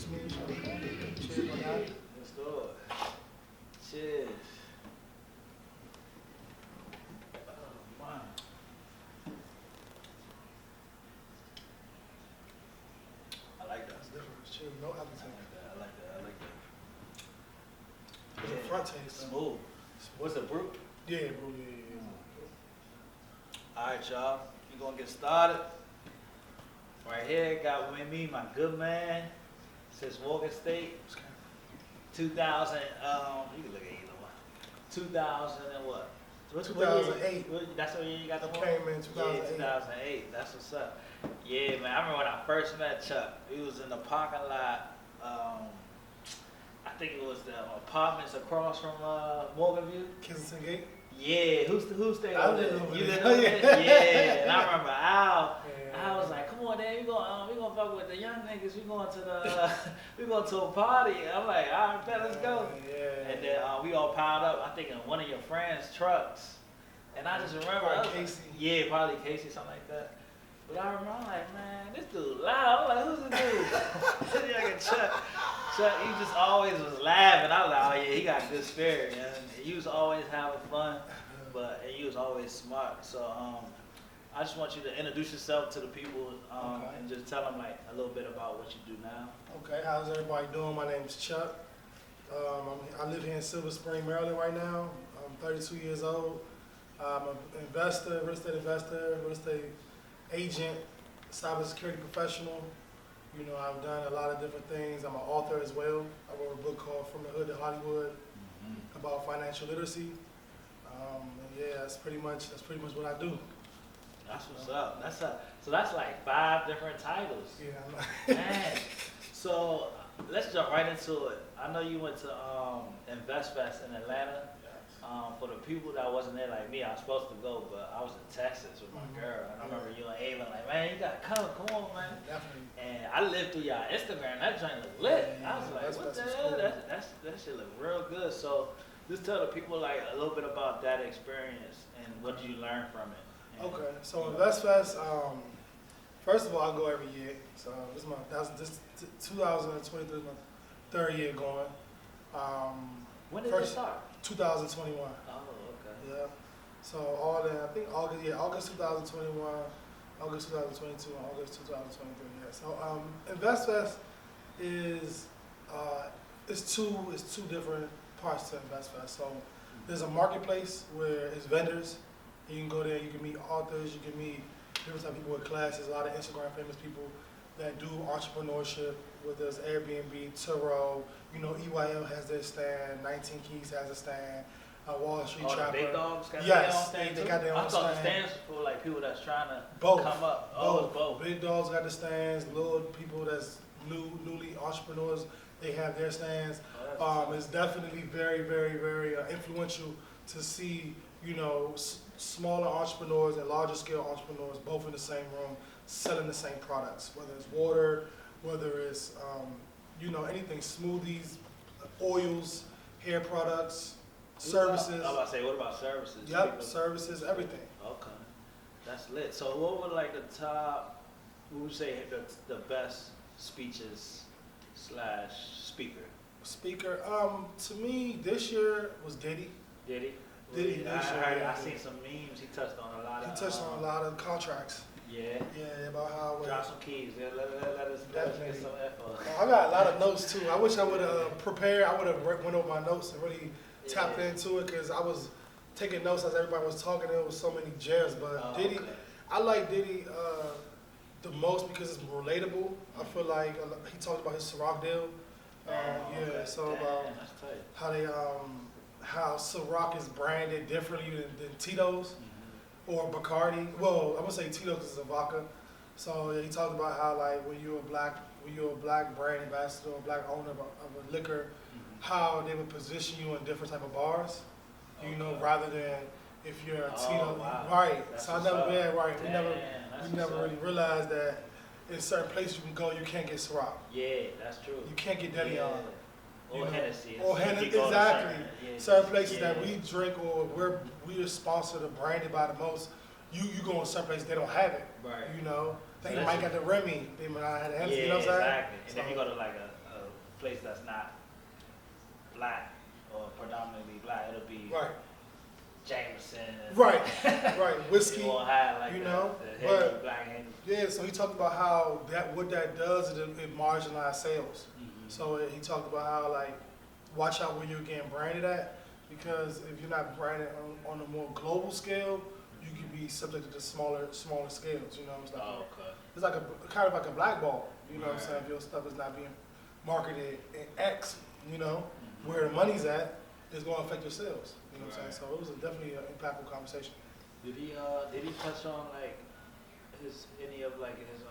to meet you. Cheers on that. Let's do it. Cheers. Oh, man. I like that. That's different. Cheers. No I appetite. like that. I like that. I like that. It's a front taste. Though. Smooth. What's the brew? Yeah, bro. Yeah. All right, y'all. We gonna get started. Right here, got with me my good man since Morgan State. 2000. You can look at either one. 2000 and what? 2008. That's what year you got the one? Came in 2008. Yeah, 2008. That's what's up. Yeah, man. I remember when I first met Chuck. We was in the parking lot. I think it was the apartments across from Morgan View. Kensington Gate. Yeah, who stayed I over there? live over You there. lived over there? Yeah, and I remember Al. Yeah. I was like, "Come on, Dad, we gonna fuck with the young niggas. We going to the we going to a party." I'm like, "All right, bet, let's go." Yeah. And then we all piled up. I think in one of your friends' trucks. And I just remember, I was like, Casey. yeah, probably Casey, something like that. But I remember, I'm like, man, this dude loud. I'm like, who's this dude? Like Chuck, he just always was laughing. I was like, oh yeah, he got good spirit, man. He was always having fun, but he was always smart. So I just want you to introduce yourself to the people Okay. and just tell them like a little bit about what you do now. Okay, how's everybody doing? My name is Chuck. I live here in Silver Spring, Maryland right now. I'm 32 years old. I'm an investor, real estate agent, cybersecurity professional. You know, I've done a lot of different things. I'm an author as well. I wrote a book called From the Hood to Hollywood about financial literacy. And yeah, that's pretty much what I do. That's what's up. So that's like 5 different titles. Yeah. Man. So let's jump right into it. I know you went to Invest Fest in Atlanta. For the people that wasn't there like me, I was supposed to go, but I was in Texas with my girl. And I remember you and Ava like, man, you gotta come on, man. Definitely. And I lived through y'all Instagram. That joint looked lit. Yeah, I was like, that's what the what's hell? cool. That shit look real good. So just tell the people like a little bit about that experience and what did you learn from it. And, Okay, so Invest Fest, first of all, I go every year. So this 2023 is my 3rd year going. when did first, it start? 2021. Oh, okay. Yeah. So all in, I think August 2021, August 2022, and August 2023. Yeah. So Invest Fest is it's two different parts to Invest Fest. So there's a marketplace where it's vendors. You can go there, you can meet authors, you can meet different type of people with classes, a lot of Instagram famous people that do entrepreneurship, whether it's Airbnb, Turo, you know, EYL has their stand, 19 Keys has a stand, Wall Street Oh, Trapper. the big dogs got Yes, their own stand they too? got their own I thought the stand. stands for like people that's trying to Both. come up. Oh, it's both. Big dogs got the stands, little people that's newly entrepreneurs, they have their stands. Oh, that's It's definitely very, very, very influential to see, you know, smaller entrepreneurs and larger scale entrepreneurs both in the same room selling the same products, whether it's water, whether it's, you know, anything, smoothies, oils, hair products, services. I was about to say, what about services? Yep, People- services, everything. Okay, that's lit. So what were like the top, what would you say the best speeches / speaker? Speaker, to me, this year was Diddy. Did he? Diddy, I seen some memes. He touched on a lot He of. touched on a lot of contracts. Yeah. Yeah, about how. Drop some keys. Yeah, let us get Definitely. some info. I got a lot of notes too. I wish I would have prepared. I would have went over my notes and really tapped into it because I was taking notes as everybody was talking. There was so many gems, but Oh, Diddy, okay. I like Diddy the most because it's relatable. I feel like he talked about his Ciroc deal. Oh, Yeah, okay. so Damn, about that's tight. how they how Ciroc is branded differently than Tito's or Bacardi. Well, I'm gonna say Tito's because it's a vodka. So yeah, he talked about how like when you're a black brand ambassador or black owner of a liquor, how they would position you in different type of bars. You know, Okay. rather than if you're a Oh, Tito, wow. right? That's So I what's never, up. yeah, right. Damn, that's We never what's really up. realized that in certain places you can go, you can't get Ciroc. Yeah, that's true. You can't get Deli on. Or you know, Hennessy. or If Hennessy, you go to exactly. yeah, Certain places yeah. that we drink or we are sponsored or branded by the most, you go in certain places they don't have it. Right. You know, So they that's might got the Remy, they might not have the Hennessy. Yeah, You know what I'm saying? exactly. And then you go to like a place that's not black or predominantly black. It'll be Right. Jameson. And Right. Right. Whiskey. You won't have like you the, know, the heavy but black hand. yeah. So he talked about how what that does is it marginalizes sales. Mm-hmm. So he talked about how like watch out where you're getting branded at, because if you're not branded on a more global scale, you can be subject to smaller scales. You know what I'm saying? Oh, okay. It's like a kind of like a blackball. You know what I'm Right. saying? If your stuff is not being marketed in X, you know, Mm-hmm. where the money's at, it's going to affect your sales. You know what I'm Right. saying? So it was definitely an impactful conversation. Did he touch on like any of like his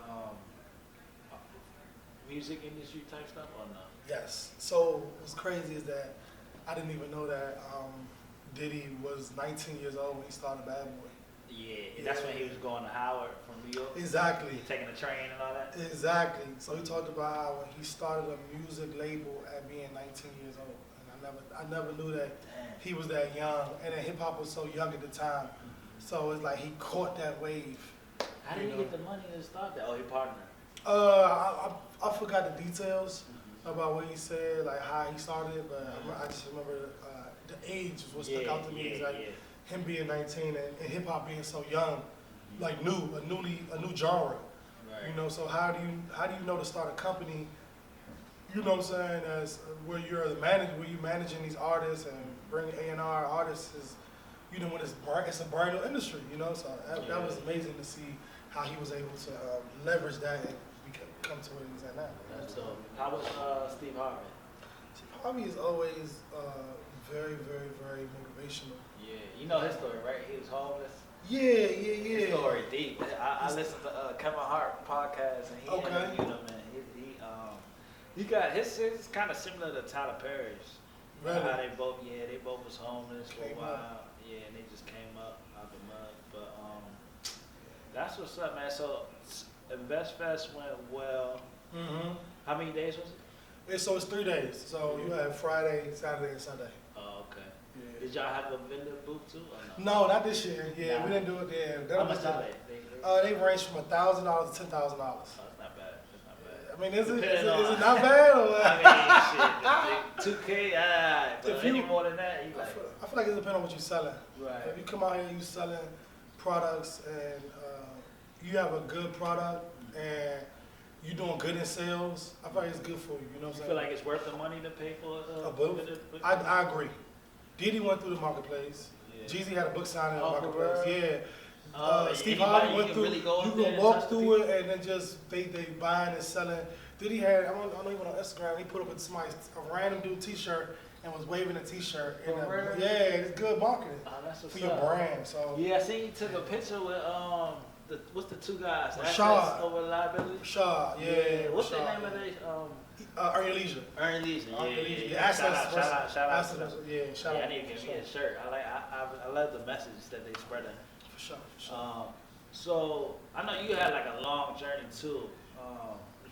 music industry type stuff or no? Yes. So what's crazy is that I didn't even know that Diddy was 19 years old when he started Bad Boy. Yeah, that's when he was going to Howard from New York. Exactly. Taking the train and all that. Exactly. So he talked about how when he started a music label at being 19 years old, and I never knew that Damn. he was that young, and then hip hop was so young at the time. So it's like he caught that wave. How did he get the money to start that? Oh, he partnered. I forgot the details about what he said, like how he started, but I just remember the age was what stuck out to me. Is like him being 19 and hip hop being so young, like a new genre. Right. You know, so how do you know to start a company? You know what I'm saying? As where you're the manager, where you managing these artists and bring A&R artists is, you know, when it's a brand new industry. You know, so that was amazing to see how he was able to leverage that and come to where he's at now. That's dope. How was Steve Harvey? Steve Harvey is always very, very, very motivational. Yeah, you know his story, right? He was homeless. Yeah. His story deep. I listened to Kevin Hart podcast and he interviewed him, and he got his kind of similar to Tyler Perry's. Really? How they both was homeless for a Came while. up. Yeah, and they just came up out the mud. But that's what's up, man. So Invest Fest went well. Mm-hmm. How many days was it? So it's 3 days. So you have Friday, Saturday, and Sunday. Oh, okay. Yeah. Did y'all have a vendor booth too? Or no? No, not this year. Yeah, we didn't do it then. How much did They range from $1,000 to $10,000. Oh, that's not bad. That's not bad. I mean, is Depending it on- not bad? Or I mean, shit, 2K, but If you- any more than that, you I like, feel like it depends on what you're selling. right. If you come out here and you selling products and you have a good product and you're doing good in sales, I feel like it's good for you. You know what You I'm feel saying? like it's worth the money to pay for A book? vendor booth? I agree. Diddy went through the marketplace. Yeah. Jeezy had a book signing in the Oh, for marketplace. real? Yeah. Steve anybody Harvey you went can through. really go You up there can and walk touch the through people? it and then just they buying and selling. Diddy had I don't know even on Instagram. He put up a random dude T-shirt and was waving a T-shirt. For real? Yeah, it's good marketing Oh, that's what's for your up. brand. So Yeah, I seen you took a picture with what's the two guys? Rashad. Assets over liability. Rashad, yeah. What's the Rashad. name of they? Earn Your Leisure. Earn Leisure. Earn Your Yeah. Leisure. Yeah. Shout Assets out to them. Assets, yeah, shout Yeah, out. I need to get for me a sure. shirt. I love the message that they spreading. For sure. So I know you had like a long journey too.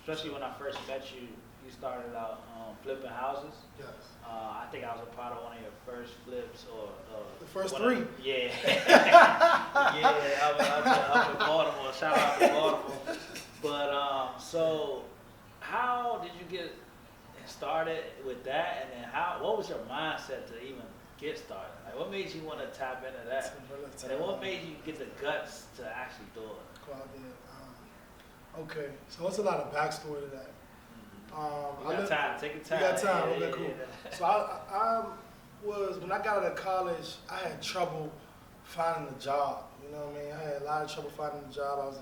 Especially when I first met you, you started out flipping houses. Yes. I think I was a part of one of your first flips or The first one 3. Yeah. Yeah, I was in Baltimore. Shout out to Baltimore. But so how did you get started with that, and then what was your mindset to even get started? Like, what made you want to tap into that? And then what made you get the guts to actually do it? Go out there. Okay, so it's a lot of backstory to that. You got time, take your time. You got time, Yeah, okay, cool. yeah. So I was, when I got out of college, I had trouble finding a job. You know what I mean? I had a lot of trouble finding a job. I was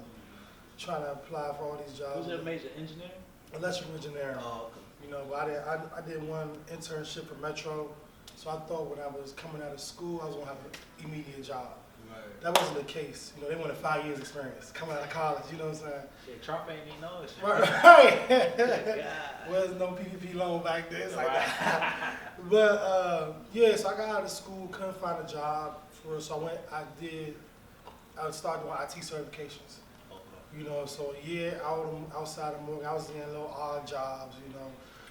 trying to apply for all these jobs. Was your major engineering? Electrical engineering. Oh, okay. You know, but I did one internship for Metro, so I thought when I was coming out of school, I was gonna have an immediate job. Right. That wasn't the case. You know, they wanted 5 years experience coming out of college. You know what I'm saying? Shit, Trump ain't even know it. Right. God. Was no PPP loan back then. It's like Right. that. But yeah, so I got out of school, couldn't find a job for us. So I started doing IT certifications. Okay. You know, so outside of mortgage, I was in little odd jobs. You know,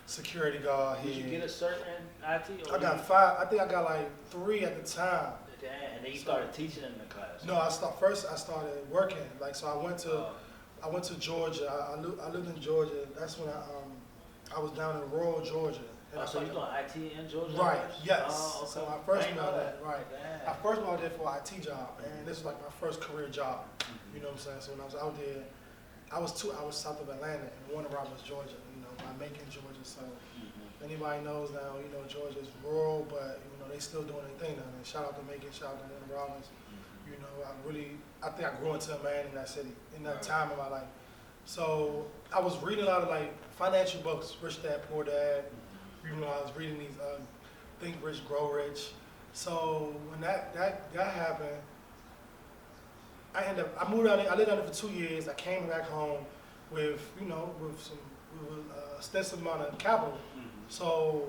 security guard Did here. you get a certain IT? Or I got 5. I think I got like 3 at the time. Damn, and then you started teaching in the class. No, I started working. Like, so I went to Georgia. I lived in Georgia. That's when I was down in rural Georgia. Oh, so you doing IT in Georgia? Right, yes. Oh, okay. So I first I moved know out there, that. right. Damn. I first moved out there for an IT job, and this was like my first career job. Mhm. You know what I'm saying? So when I was out there, I was 2 hours south of Atlanta in Warner Robins, Georgia. You know, by Macon, Georgia. So Mhm. anybody knows now, you know, Georgia's rural, but you know they still doing their thing down there. Shout out to Macon, shout out to Warner Robins. Mhm. You know, I think I grew into a man in that city, in that Right. time of my life. So I was reading a lot of like financial books, Rich Dad, Poor Dad. You know, I was reading these Think Rich, Grow Rich. So when that happened, I moved out there. I lived out there for 2 years. I came back home with with a extensive amount of capital. Mhm. So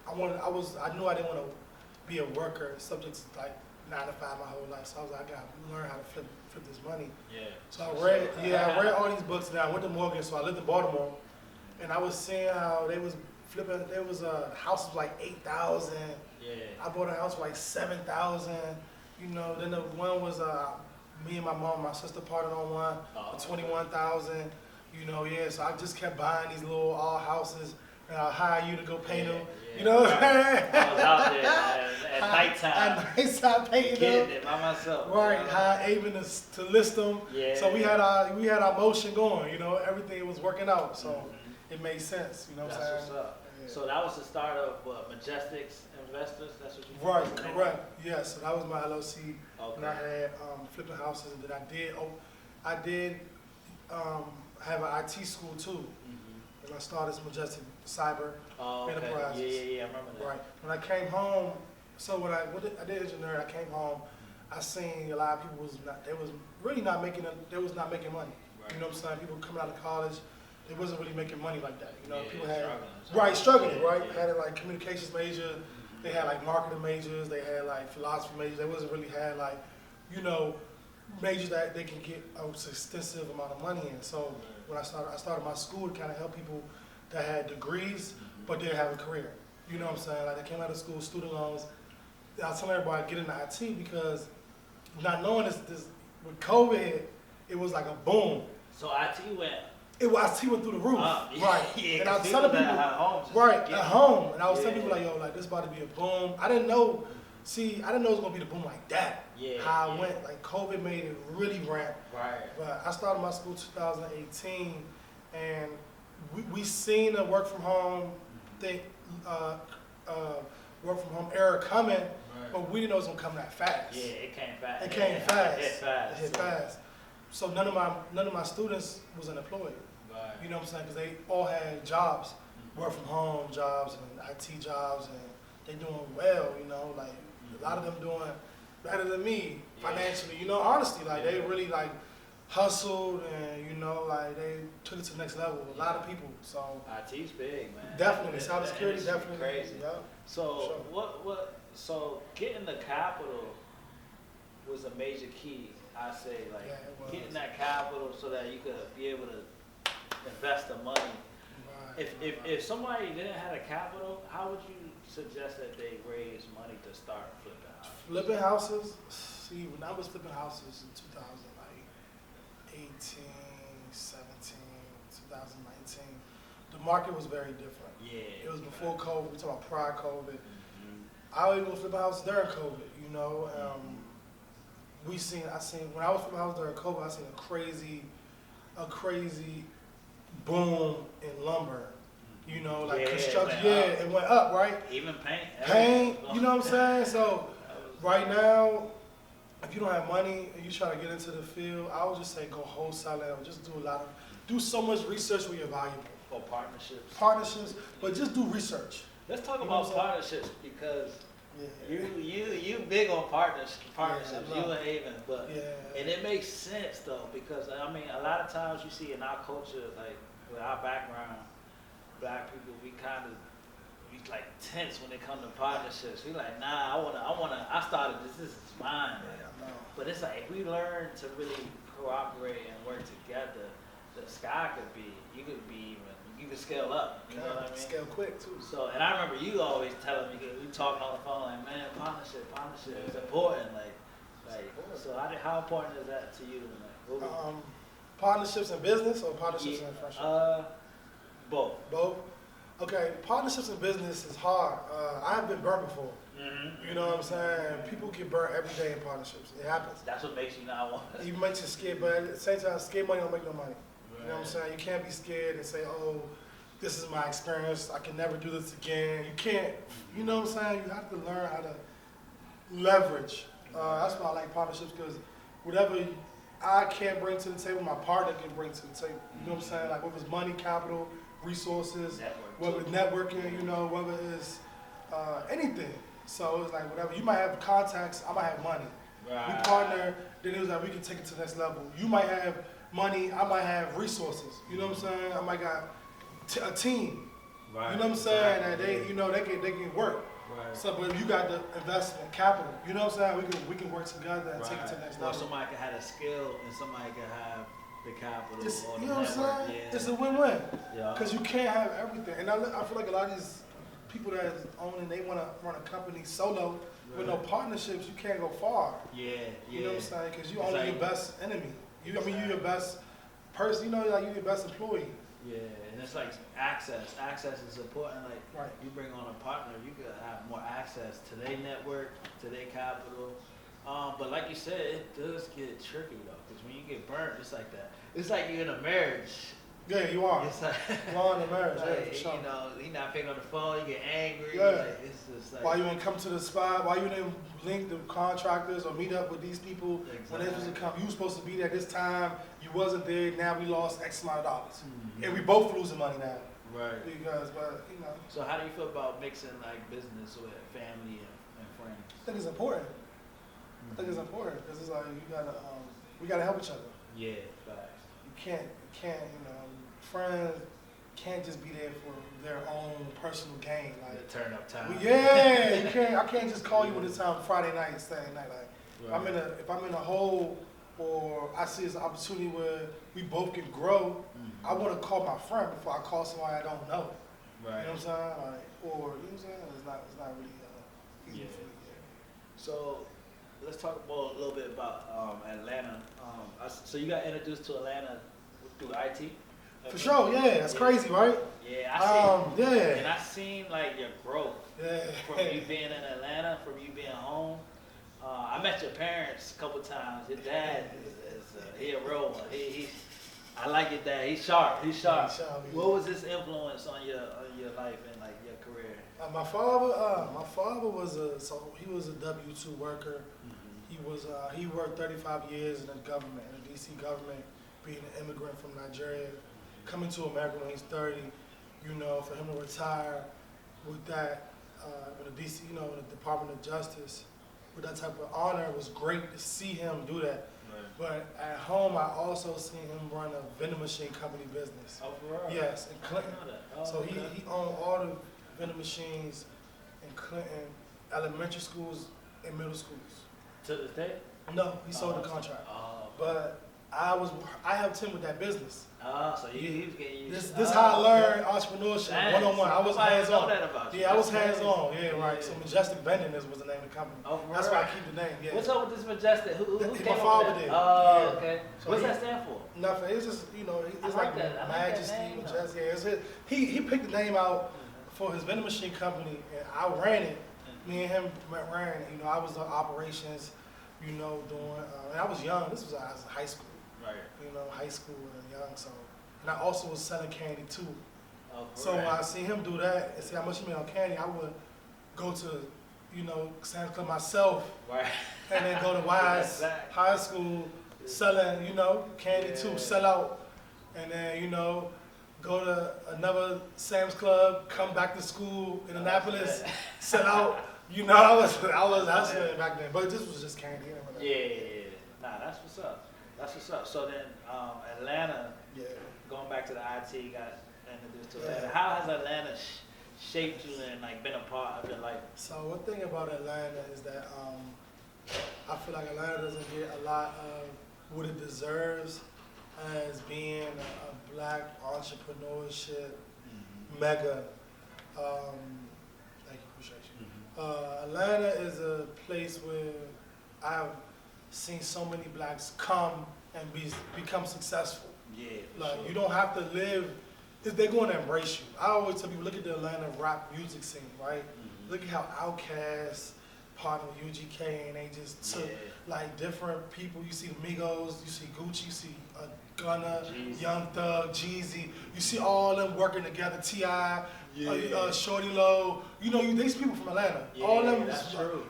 I knew I didn't want to be a worker subject to like 9 to 5 my whole life. So I was like, I got to learn how to flip this money. Yeah. So I read all these books and I went to Morgan. So I lived in Baltimore, and I was seeing how they was flipping. There was a house was like 8,000. Yeah. I bought a house for like 7,000. You know, then the one was me and my mom, my sister parted on one Oh, for 21,000. You know, yeah. So I just kept buying these little all houses, and I'll hire you to go paint them. Yeah. You know what I'm saying? I was out there at nighttime. At nighttime painting Getting them. it by myself. Right, you know? hire Aven to list them. Yeah. So we had our motion going. You know, everything was working out. So Mhm. it made sense. You know what That's I'm what's saying? up. Yeah. So that was the start of Majestic's Investors. That's what you. Right, that's the name? correct. Yes, so that was my LLC. Okay. And I had flipping houses, and then I did have an IT school too. Mhm. And I started Majestic Cyber Oh, okay. Enterprises. Yeah. I remember that. Right. When I came home, so I did engineering, I came home, I seen a lot of people they was not making money. Right. You know what I'm saying? People coming out of college, they wasn't really making money like that. You know, Yeah, people had struggling. right? Yeah. Had like communications major, they had like marketing majors, they had like philosophy majors. They wasn't really had like, you know, majors that they can get an extensive amount of money in. So when I started my school to kind of help people that had degrees but didn't have a career. You know what I'm saying? Like they came out of school, student loans. I was telling everybody get into IT because not knowing this with COVID, it was like a boom. So IT went. IT went through the roof, Yeah, right? Yeah, and I was 'cause telling people people, at home just right getting at it. home, and I was telling Yeah. people like, yo, like this about to be a boom. I didn't know. See, I didn't know it was gonna be the boom like that. Yeah. How yeah. it went, like COVID made it really ramp. Right. But I started my school 2018, and we seen the work from home thing, work from home era coming, but we didn't know it was gonna come that fast. Yeah, it came fast. It came fast. It hit fast. It hit fast. So none of my students was unemployed. Right. You know what I'm saying? Because they all had jobs, work from home jobs and IT jobs, and they doing well. You know, like a lot of them doing better than me financially. You know, honestly, like they really like hustled and you know like they took it to the next level. A lot of people. So IT's big, man. definitely, That cybersecurity industry definitely crazy. Yeah. So Sure. So getting the capital was a major key. I say like Yeah, it was. getting that capital so that you could be able to invest the money. Right. If somebody didn't have the capital, how would you suggest that they raise money to start flipping houses? Flipping houses, see, when I was flipping houses in 2018, 17, 2019, the market was very different. Yeah. It was before COVID, we talking about prior COVID. Mhm. I was even flipping houses during COVID, you know. I seen, when I was flipping houses during COVID, I seen a crazy boom in lumber. You know, like Yeah, construction, it it went up, right? Even paint. Paint, everything. you know what I'm saying? So That was- right now, if you don't have money and you try to get into the field, I would just say go wholesale or just do so much research where you're valuable. Or partnerships. Partnerships, but just do research. Let's talk You know about what I'm partnerships because Yeah. you big on partnerships, Yeah, I you know. and Haven, but Yeah. and it makes sense though because I mean a lot of times you see in our culture like with our background, black people we like tense when it comes to partnerships. We like I started this is mine. Yeah, I know. But it's like if we learn to really cooperate and work together, the sky could be you could scale up. You know what I mean? Scale quick too. So, and I remember you always telling me, we talking on the phone, like, man, partnership is important. So how important is that to you? Like, Partnerships in business or partnerships in friendship? both. Both. Okay, partnerships in business is hard. I have been burnt before. Mm-hmm. You know what I'm saying? People get burnt every day in partnerships. It happens. That's what makes you not want it. You makes you scared, but at the same time, scared money don't make no money. You know what I'm saying? You can't be scared and say, oh, this is my experience. I can never do this again. You can't, you know what I'm saying? You have to learn how to leverage. That's why I like partnerships, because whatever I can't bring to the table, my partner can bring to the table. You know what I'm saying? Like whether it's money, capital, resources, whether it's networking, you know, whether it's anything. So it's like whatever. You might have contacts, I might have money. Right. We partner, then it was like we can take it to the next level. You might have money, I might have resources. You know what I'm saying? I might got a team. Right. You know what I'm saying? That they, you know, they can work. Right. So, but you got the investment capital. You know what I'm saying? We can work together and take it to the next Or level. somebody can have a skill and somebody can have the capital. It's, or the you know what I'm network. saying? Yeah. It's a win-win. Yeah. Because you can't have everything. And I feel like a lot of these people that is owning, they want to run a company solo with no partnerships. You can't go far. Yeah, yeah. You know what I'm saying? Because you It's only like- your best enemy. You, I mean, you your best person. You know, like you your best employee. Yeah, and it's like access. Access is important. Like Right. you bring on a partner, you could have more access to their network, to their capital. But like you said, it does get tricky though, because when you get burnt, it's like that. It's like you're in a marriage. Yeah, you are. It's like, You are in a marriage. like, Yeah, for sure. you know, he not picking up the phone, you get angry. Yeah. Like, it's just like. Why you didn't come to the spot? Why you didn't link the contractors or meet up with these people when they supposed to come? You were supposed to be there this time. You wasn't there. Now we lost X amount of dollars, Mhm. and we both losing money now Right. because, but you know, So how do you feel about mixing like business with family and friends? I think it's important. I think it's important because it's like we gotta help each other. Yeah, facts. You can't, you know, friends can't just be there for their own personal gain. Like, The turn up time. yeah, you can't. I can't just call you when it's time Friday night, Saturday night. Like, Right. if I'm in a hole or I see this opportunity where we both can grow, Mhm. I want to call my friend before I call somebody I don't know. Right. You know what I'm saying? Like, or you know what I'm saying? It's not really easy Yeah. for me. So let's talk about a little bit about Atlanta. So you got introduced to Atlanta through IT? For sure, yeah, that's crazy, right? Yeah, I see. And Yeah, I seen like your growth from you yeah. being in Atlanta, from you being home. I met your parents a couple times. Your dad he a real one. I like your dad. He's sharp. He's sharp. He's sharp, yeah. What was his influence on your life and like your career? My father was he was a W-2 worker. He worked 35 years in the government, in the DC government, being an immigrant from Nigeria, coming to America when he's 30. You know, for him to retire with that, with the DC, you know, with the Department of Justice, with that type of honor, it was great to see him do that. Right. But at home, I also seen him run a vending machine company business. Oh, for real? Yes, in I Clinton. didn't know that. Oh, So okay. he owned all the vending machines in Clinton, elementary schools and middle schools. To this day? No, he sold the contract. Oh, But I helped him with that business. so he was getting you. This how I learned entrepreneurship, Dang, one-on-one. I was nobody know hands-on. that about you. Yeah, I was That's crazy. hands-on. Yeah, right. Yeah. So Majestic Vending was the name of the company. Oh, for That's real? why I keep the name. Yeah. What's up with this Majestic? Who My came up father with that? did. Oh, Yeah. okay. So What's he- that stand for? Nothing. It's just, you know, it's I like like that. I like that Majestic, name, though. Majestic. Yeah, it's his. He picked the name out for his vending machine company, and I ran it. Me and him ran it. You know, I was the operations, you know, doing, and I was young. This was I was in high school, Right. you know, high school and young. So, and I also was selling candy too. Oh, So when I seen him do that and see how much he made on candy, I would go to, you know, Sam's Club myself right. and then go to Wise Exactly. High School selling, you know, candy Yeah. too, sell out. And then, you know, go to another Sam's Club, come back to school in Annapolis, sell out. You know, I was hustling back then, but this was just candy. You know, Yeah. Nah, that's what's up. That's what's up. So then, Atlanta, Yeah. going back to the IT, got introduced to Yeah. Atlanta. How has Atlanta shaped you and like been a part of your life? So one thing about Atlanta is that I feel like Atlanta doesn't get a lot of what it deserves as being a black entrepreneurship mega. Thank you, appreciate you. Atlanta is a place where I've seen so many blacks come and become successful. Yeah. Like you don't have to live is they're going to embrace you. I always tell people, look at the Atlanta rap music scene, right? Look at how Outkast partnered with UGK, and they just took like different people. You see the Migos, you see Gucci, you see Gunna, Young Thug, Jeezy. You see all them working together. T.I., Shorty Low. You know, these people from Atlanta. All them,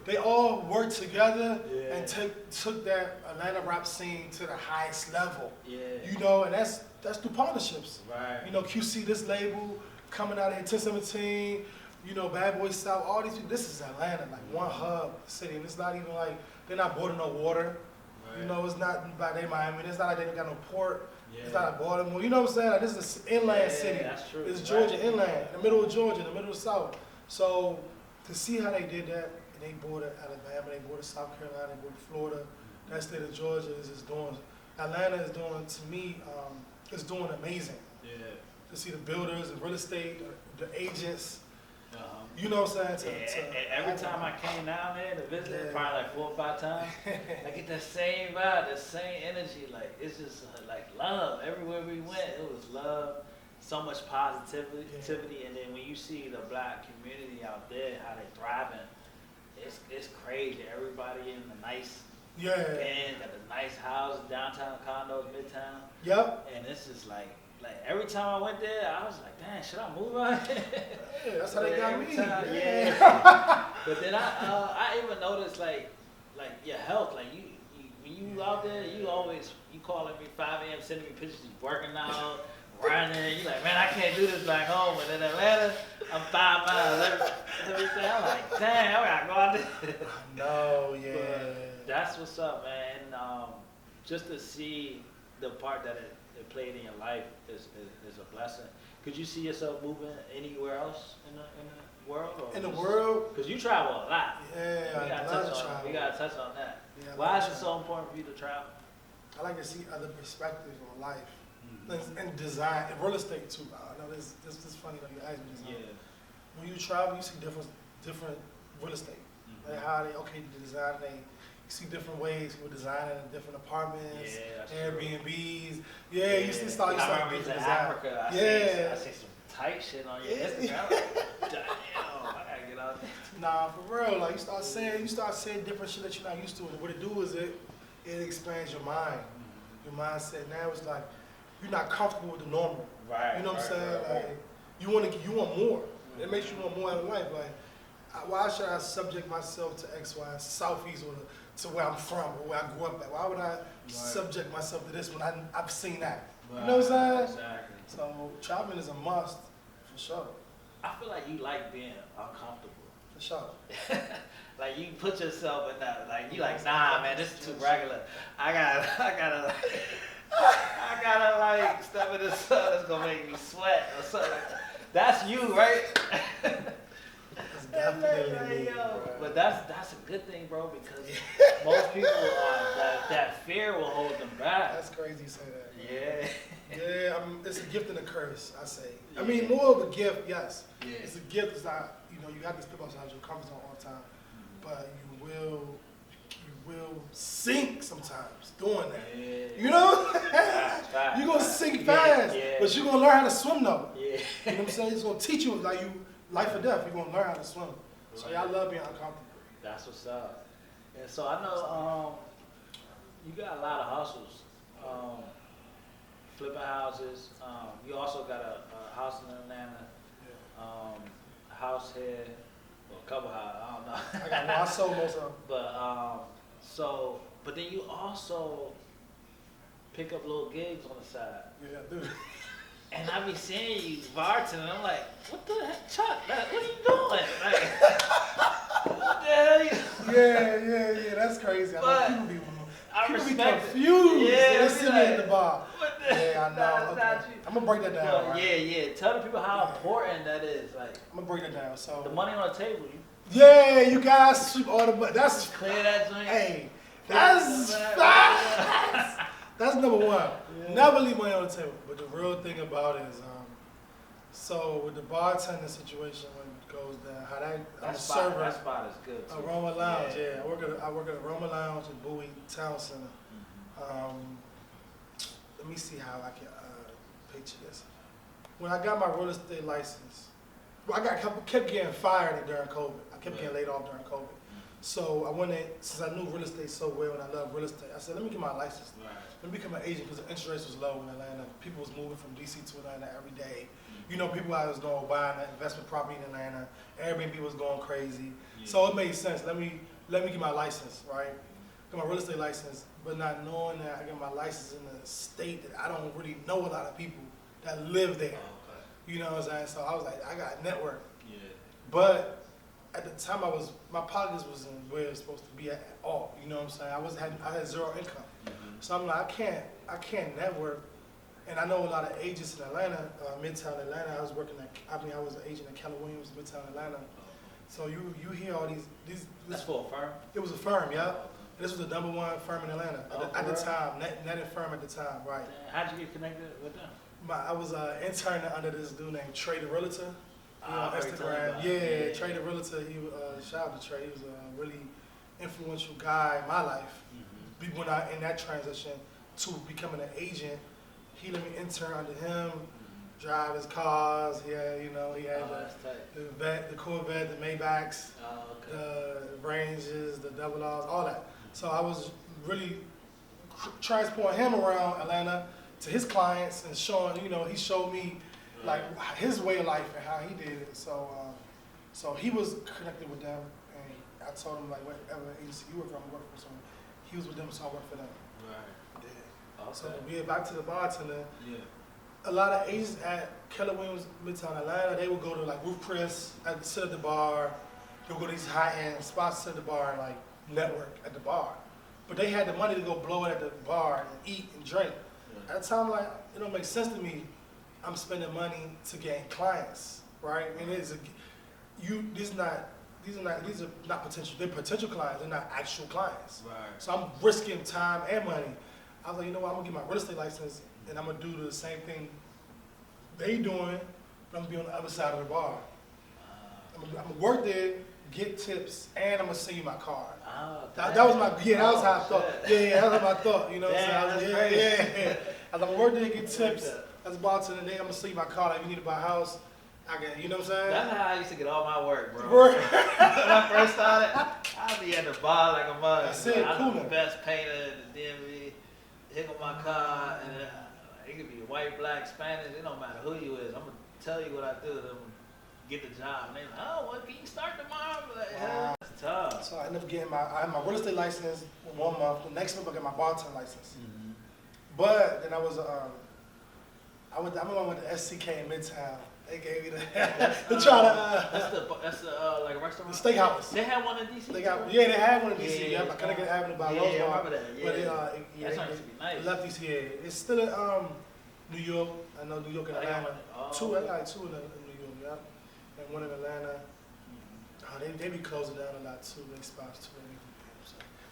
they all worked together and took that Atlanta rap scene to the highest level. You know, and that's through partnerships. Right. You know, QC, this label coming out of here, 1017. You know, Bad Boy South, all these people. This is Atlanta, like one hub city, and it's not even like they're not boarding no water. Right. You know, it's not by they Miami. It's not like they don't got no port. It's not like Baltimore. You know what I'm saying? Like, this is an inland city. That's true. It's Georgia inland, in the middle of Georgia, in the middle of the South. So to see how they did that, and they bordered Alabama, they bordered South Carolina, they bordered Florida. That state of Georgia is just doing. Atlanta is doing, to me, it's doing amazing. To see the builders, the real estate, the agents. You know what I'm saying? And every time I came down there to visit, probably like 4 or 5 times, I get that same vibe, that same energy. Like, it's just like love. Everywhere we went, it was love, so much positivity. And then when you see the black community out there, how they thriving, it's crazy. Everybody in the nice band, got the nice houses, downtown condos, midtown. Yep. And it's just like every time I went there, I was like, dang, should I move out here? Yeah, that's how they got me. But then I even noticed like your health, like you when you out there, you calling me 5 a.m. sending me pictures, you working out, running. You like, man, I can't do this back home. But in Atlanta, I'm 5 miles every day. I'm like, dang, I gotta go out there. No, But that's what's up, man. And, just to see the part that it played in your life is a blessing. Could you see yourself moving anywhere else in the world? Or in the world? Because you travel a lot. Yeah, we gotta touch on that. Yeah, why is it so important for you to travel? I like to see other perspectives on life. And design, and real estate too. I know this is funny that you asked me this. When you travel, you see different real estate. Like how they design. You see different ways people designing in different apartments, Airbnbs. You start in Africa. I see some tight shit on your Instagram. Like, damn, I gotta get out there. Nah, for real. Like you start saying different shit that you're not used to, and what it do is it expands your mind. Your mindset now is like you're not comfortable with the normal. Right. You know what I'm saying? Like you want more. It makes you want more out of life. Like why should I subject myself to X, Y, Southeast or to where I'm from or where I grew up at? Why would I subject myself to this when I've seen that? You know what I'm saying? Exactly. So traveling is a must for sure. I feel like you like being uncomfortable. For sure. Like you put yourself in that, like you like, nah, man, this is too regular. I gotta like step in the sun that's gonna make me sweat or something. That's you, right? Definitely. But that's a good thing, bro, because most people that fear will hold them back. That's crazy you say that. Yeah. It's a gift and a curse, I say. I mean, more of a gift, yes. It's a gift. It's not, you have to step outside your comfort zone all the time, but you will sink sometimes doing that. You know? You're gonna sink fast, but you're gonna learn how to swim though. You know what I'm saying? It's gonna teach you like life or death. You're gonna learn how to swim. So I love being uncomfortable. That's what's up. And so I know you got a lot of hustles. Flipping houses. You also got a house in Atlanta. A house here. Well, a couple houses. I don't know. I sold most of them. But then you also pick up little gigs on the side. Yeah, I do. And I be seeing you bartending, I'm like, what the heck, Chuck? What are you doing? Like, what the hell you? Yeah, that's crazy. People be confused. They see me at the bar. I know. I'm gonna break that down. Right? Tell the people how important that is. Like, I'm gonna break that down. So the money on the table. You guys sweep all the money. That's clear that joint. Hey, that's number one. Never leave money on the table. But the real thing about it is, so with the bartending situation when it goes down, how I'm a server. That spot is good too. Aroma Lounge, I work at Aroma Lounge in Bowie Town Center. Let me see how I can picture this. when I got my real estate license, well, kept getting fired during COVID. I kept getting laid off during COVID. So I went in, since I knew real estate so well and I love real estate, I said, let me get my license. Let me become an agent because the interest rates was low in Atlanta. People was moving from DC to Atlanta every day. You know, people I was going buying an investment property in Atlanta. Airbnb was going crazy. So it made sense. Let me get my license, right? Get my real estate license, but not knowing that I got my license in a state that I don't really know a lot of people that live there. You know what I'm saying? So I was like, I got a network. But at the time, my pockets wasn't where it's supposed to be at all. You know what I'm saying? I had zero income. So I'm like, I can't network. And I know a lot of agents in Atlanta, Midtown Atlanta. I was an agent at Keller, Midtown Atlanta. So you hear all these. That's for a firm? It was a firm, yeah. This was the #1 firm in Atlanta at the time, netted firm at the time, right? How'd you get connected with them? I was interning under this dude named Trey the Realtor. On Instagram. Trey the Realtor. Shout out to Trey. He was a really influential guy in my life. When I in that transition to becoming an agent, he let me intern under him, drive his cars. He had the Corvette, the Maybachs, the Ranges, the Double R's, all that. So I was really transporting him around Atlanta to his clients and showing, he showed me like his way of life and how he did it. So he was connected with them, and I told him like whatever agency you were from, work for someone. He was with them, so I worked for them. Right. Yeah. Okay. So we get back to the bartender. Yeah. A lot of agents at Keller Williams, Midtown Atlanta, they would go to like Ruth Chris, sit at the bar. They'll go to these high-end spots, sit at the bar, and like network at the bar. But they had the money to go blow it at the bar and eat and drink. Yeah. At the time, like, it don't make sense to me. I'm spending money to gain clients, right? I mean, these are not potential. They're potential clients. They're not actual clients. Right. So I'm risking time and money. I was like, you know what? I'm gonna get my real estate license, and I'm gonna do the same thing they doing, but I'm gonna be on the other side of the bar. I'm gonna work there, get tips, and I'm gonna send you my card. That was my that was how I thought. Yeah, that was my thought. You know what I'm saying? I was like, I'm gonna work there, get tips. As a bartender, then I'm gonna send you my card. Like, if you need to buy a house, I can. You know what I'm saying? That's how I used to get all my work, bro. When I first started, I'd be at the bar like a mother. That's it. I'm the best painter in the DMV. Hit with my card, and it could be white, black, Spanish. It don't matter who you is. I'm gonna tell you what I do. I'm gonna get the job. And they like, oh, well, can you start tomorrow? I'm like, yeah, that's tough. So I ended up getting I had my real estate license in 1 month. The next month I got my bartender license. But then I remember I went to SCK in Midtown. They gave me that's the like a restaurant. The steakhouse. They had one in DC. They had one in DC. Yeah, I Connecticut Avenue by Rose Bar. I remember that. Yeah. But that used to be nice. Left DC. Yeah, it's still in New York. I know New York and Atlanta. Two. I got two in New York. Yeah, and one in Atlanta. They be closing down a lot too. They spots too.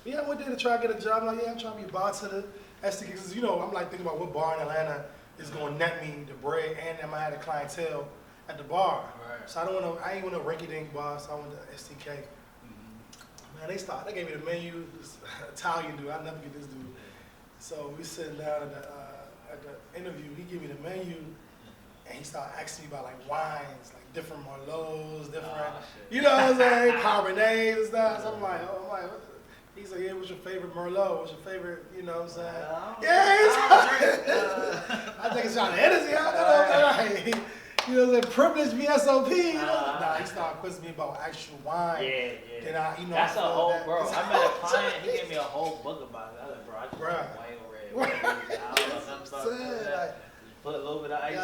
But yeah, I went there to try to get a job. I'm like, I'm trying to be a bartender. SCK, because I'm like thinking about what bar in Atlanta is going to net me the bread, and I might have a clientele at the bar. Right. So I ain't want no rinky-dink bar, so I went to STK. Man, they gave me the menu, this Italian dude, I'll never get this dude. So we sitting down at the interview, he gave me the menu, and he started asking me about like wines, like different Merlots, different, you know what I'm saying, Cabernets and stuff. So I'm like, what? He's like, yeah, what's your favorite Merlot? What's your favorite, you know what I'm saying? I think it's John Hennessy. You know what I'm saying? Privileged VSOP. He started quizzing me about actual wine. Yeah. Then that's a whole, bro. I met a client, he gave me a whole book about it. I was like, bro, I just want white or red. I don't know something. Put a little bit of ice in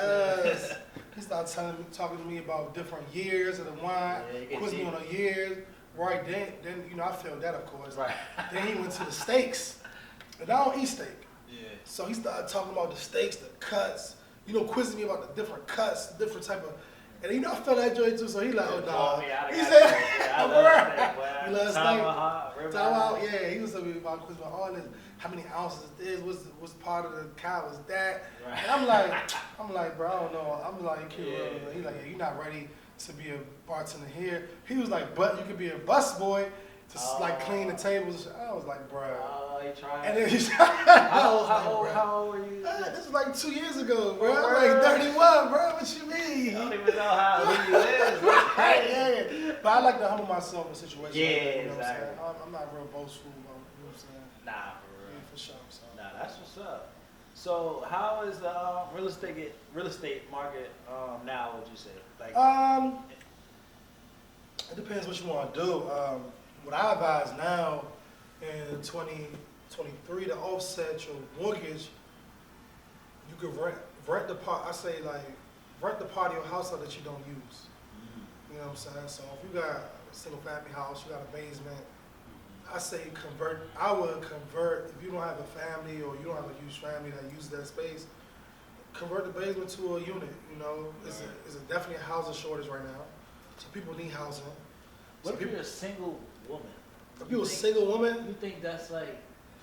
it. He started talking to me about different years of the wine, quizzing me on the years. Right, then I felt that, of course. Right. Then he went to the steaks, and I don't eat steak. Yeah. So he started talking about the steaks, the cuts, quizzing me about the different cuts, different type of, and I felt that joy too. So he like, oh nah. He said, I love steak. You love steak. Tomahawk, yeah. He was telling me about quizzing about all this, how many ounces is this, what's part of the cow is that, right. And I'm like, bro, I don't know. I'm like, he's like, yeah, you're not ready to be a bartender here. He was like, but you could be a busboy to like clean the tables. I was like, bruh. Oh, you trying? And then How old were you? This was like 2 years ago, bro. I'm like 31, bro. What you mean? I don't even know how old you is. Yeah. But I like to humble myself in situations. Yeah, like that, you know exactly. What I'm saying? I'm not real boastful, you know what I'm saying? Nah, for real. Yeah, for sure. So. Nah, that's what's up. So, how is the real estate market now? Would you say? Like, it depends what you want to do. What I advise now in 2023 to offset your mortgage, you could rent the part. I say like rent the part of your house out that you don't use. You know what I'm saying? So if you got a single family house, you got a basement. I say convert. I would convert if you don't have a family or you don't have a huge family that uses that space. Convert the basement to a unit. You know, it's definitely a housing shortage right now. So people need housing. what if you're a single woman? If you're a single woman, You think that's like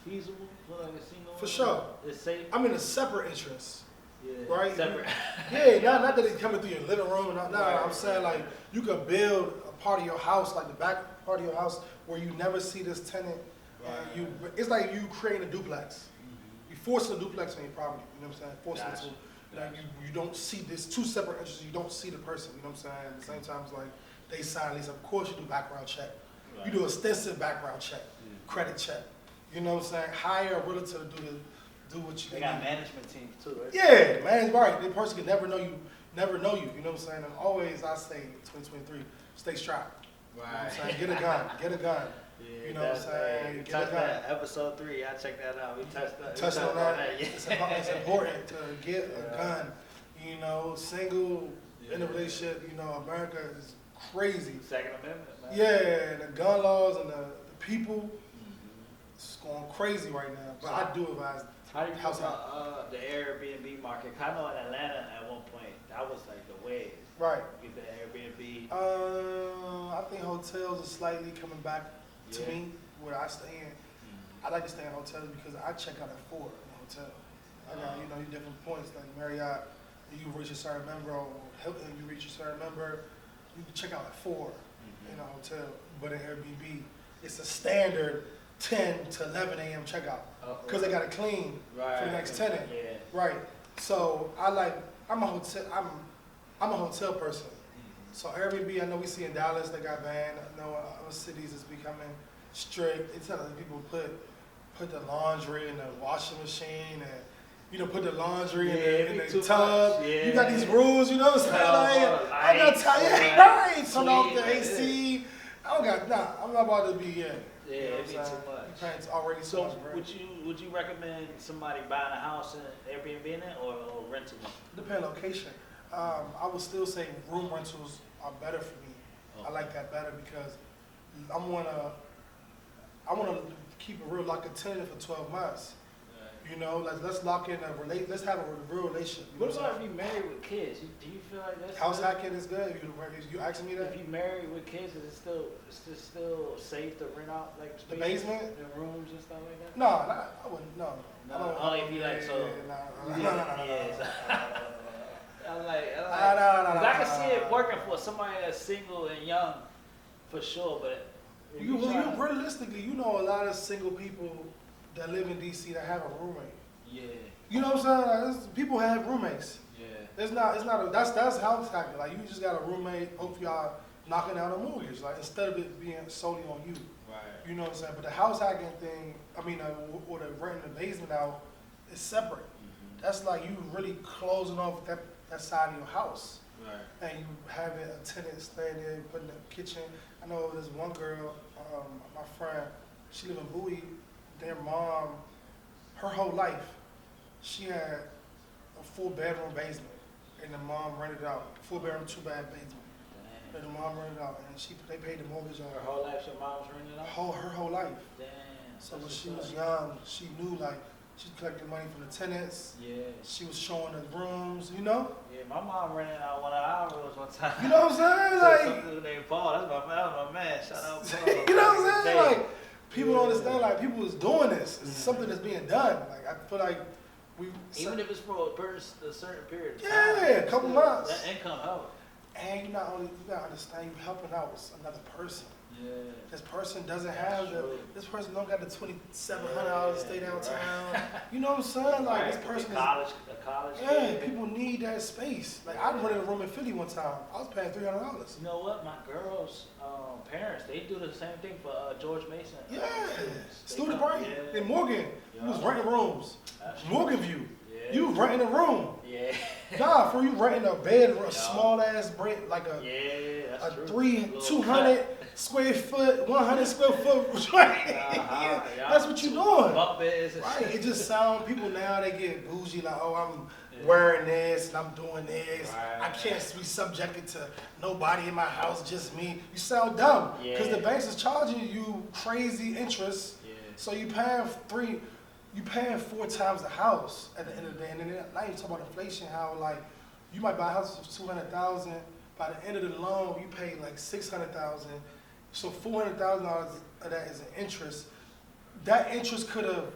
feasible for like a single? For woman? sure. It's safe. I'm in a separate interest. Yeah. Right? Separate. Yeah, not that it's coming through your living room. No, Right. I'm saying like you could build a part of your house, like the back part of your house, where you never see this tenant. And it's like you creating a duplex. You forcing a duplex on your property. You know what I'm saying? Forcing Gotcha. it to. Like you don't see this two separate interests. You don't see the person. You know what I'm saying? At the same time, it's like they sign lease. Of course, you do background check. Right. You do extensive background check, credit check. You know what I'm saying? Hire a realtor to do what you They got management teams too, right? Yeah, man, right. The person can never know you. You know what I'm saying? And always, I say, 2023, stay strapped. You know what I'm saying? Get a gun. Get a gun. Yeah, You know what I'm saying? We Get touched a gun. that episode 3. I checked that out. We touched that. Touch on that. Yeah. It's important to get a gun. You know, single, in a relationship, you know, America is crazy. Second Amendment, man. Yeah, and the gun laws and the people, it's going crazy right now. But I do advise. How do you feel House about the Airbnb market? I know in Atlanta at one point, that was like the wave. Right. Get the Airbnb. I think hotels are slightly coming back to Yeah. me where I stay in. I like to stay in hotels because I check out at 4 in a hotel. I got, you know, different points like Marriott, you reach a certain member, or Hilton, you reach a certain member, you can check out at 4 in a hotel. But in Airbnb, it's a standard 10 to 11 a.m. checkout because they got to clean for the next tenant. Yeah. Right. So I'm a hotel person. So Airbnb, I know we see in Dallas they got banned. I know other cities is becoming strict. It's telling people put the laundry in the washing machine and put the laundry in the tub. Yeah. You got these rules, you know what I'm saying? Like, I'm not tired. Right. Turn off the AC. I don't got I'm not about to be Yeah, it'd be too much. It's already so So much, bro. would you recommend somebody buying a house and Airbnb in it or renting it? Depending on location. I would still say room rentals are better for me. I like that better because I wanna keep it real, like a tenant for 12 months. You know, let's lock in let's have a real relationship. You What know about if you married with kids? Do you feel like that's house good? hacking is good. You asking me that? If you married with kids, is it still safe to rent out like The spaces basement? and rooms and stuff like that? No, I wouldn't. No, No, I don't. only if you like so. No. I'm like, No. 'cause I can see it working for somebody that's single and young, for sure. But if You tryna- realistically, you know a lot of single people that live in DC that have a roommate. yeah, You know what I'm saying? Like, people have roommates. yeah, It's not that's house hacking. Like you just got a roommate, hope y'all knocking out a mortgage. Like instead of it being solely on you. right. You know what I'm saying? But the house hacking thing, or the renting the basement out, is separate. That's like you really closing off that side of your house. Right. And you having a tenant staying there, putting the kitchen. I know there's one girl, my friend, she live in Bowie. Their mom, her whole life, she had a 4-bedroom basement, and the mom rented it out. 4-bedroom, 2-bath basement. Damn. And the mom rented it out, and they paid the mortgage on Her whole life, your mom's renting out. her whole life. Damn. So when that's she what's was up. young, she knew she collected money from the tenants. Yeah. She was showing the rooms, you know. Yeah, my mom rented out one of our rooms one time. You know what I'm saying? So Like, some dude named Paul. That was my man. Shout out Paul. you know what I'm saying? Hey. Like, people don't understand. Like, people is doing this. It's something that's being done. Like, I feel like we. Even if it's for a certain period of time. Yeah, a couple still, months. That income helps. And you gotta understand, you helping out with another person. Yeah. This person doesn't have this person don't got the $2,700 to stay downtown. Right. You know what I'm saying? Like, this person a college kid. People need that space. Like, I rented a room in Philly one time. I was paying $300. You know what? My girls' parents, they do the same thing for George Mason. Yeah. Student party in Morgan. You was renting rooms. Morgan View. Yeah. You was renting a room. Yeah. Nah, for you renting a bed, a small ass break, like a 200 square foot, 100 square foot. That's what you doing. Right? It just sound, people now, they get bougie, like, oh, I'm wearing this and I'm doing this. I can't be subjected to nobody in my house, just me. You sound dumb because the banks is charging you crazy interest. So you paying 4 times the house at the end of the day. And then now you talk about inflation, how like you might buy a house for $200,000. By the end of the loan, you pay like $600,000. So $400,000 of that is an interest. That interest could have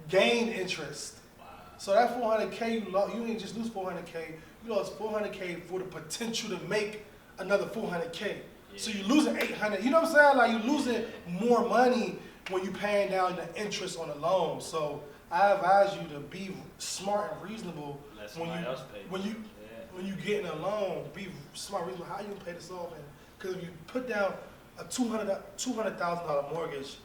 gained interest. Wow. So that $400K you didn't just lose $400K. You lost $400K for the potential to make another $400K. Yeah. So you're losing $800. You know what I'm saying? Like you're losing more money when you're paying down the interest on the loan. So I advise you to be smart and reasonable when you get in a loan. Be smart and reasonable. How you gonna pay this off? Because if you put down a $200,000 mortgage,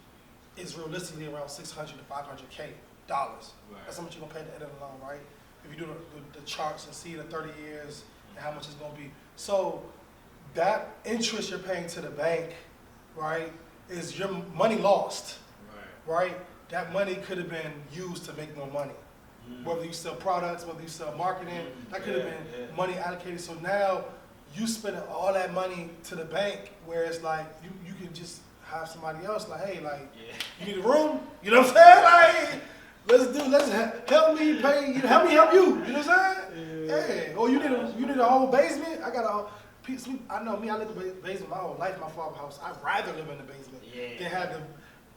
is realistically around $600 to $500K dollars. Right. That's how much you're gonna pay at the end of the loan, right? If you do the charts and see the 30 years and how much it's gonna be. So that interest you're paying to the bank, right, is your money lost, right? That money could have been used to make more money. Whether you sell products, whether you sell marketing, that could have been money allocated. So now you spending all that money to the bank, where it's like you can just have somebody else like, hey, like you need a room, you know what I'm saying? Like let's help me pay, help me help you, you know what I'm saying? Hey, or you need a whole basement. I got a piece. I know me. I lived in the basement my whole life. My father's house. I'd rather live in the basement than have the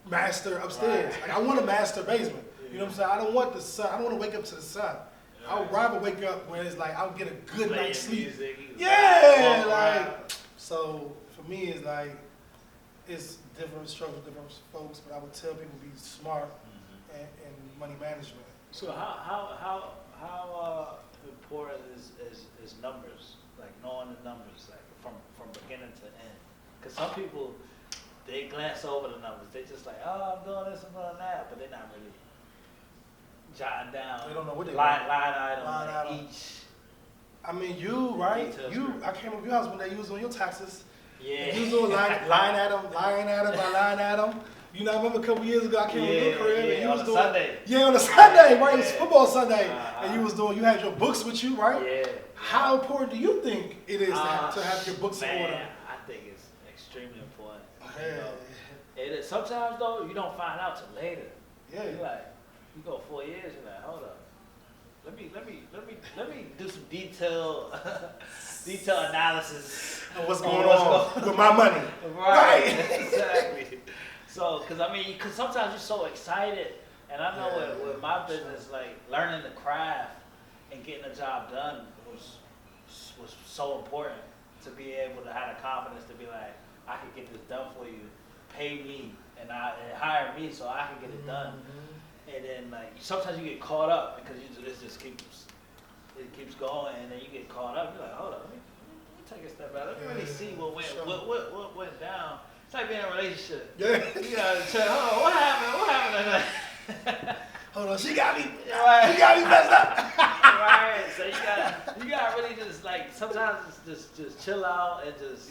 master upstairs. Like I want a master basement. You know what I'm saying? I don't want the sun. I don't want to wake up to the sun. I would rather wake up where it's like I'll get a good night's sleep. So for me, it's like it's different struggles, different folks. But I would tell people be smart and money management. So how important is numbers? Like knowing the numbers, like from beginning to end. Because some people they glance over the numbers. They just like, oh, I'm doing this, I'm doing that, but they're not really jotting down. They don't know what they line item each. I mean, you right? I came up your house one day. You was on your taxes. Yeah. You was doing line item by line item. You know, I remember a couple years ago I came to your crib and you was doing Sunday. Yeah, on a Sunday, right? It was football Sunday, and you had your books with you, right? Yeah. How important do you think it is to have your books in order? I think it's extremely important. You know, it is. Sometimes though, you don't find out till later. Yeah. You're like, you go 4 years, you're like, hold up. Let me do some detailed analysis of what's going on with my money. Right. Exactly. So, cause sometimes you're so excited, and I know with my business, like learning the craft and getting the job done was so important to be able to have the confidence to be like, I can get this done for you, pay me, and hire me so I can get it done. And then like sometimes you get caught up because it just keeps going, and then you get caught up. You're like, hold up, let me take a step back. Let me really see what went down. It's like being in a relationship. Yeah. You gotta check. Hold on, what happened? Hold on, she got me. Right. She got me messed up. Right. So you gotta really just like sometimes just chill out and just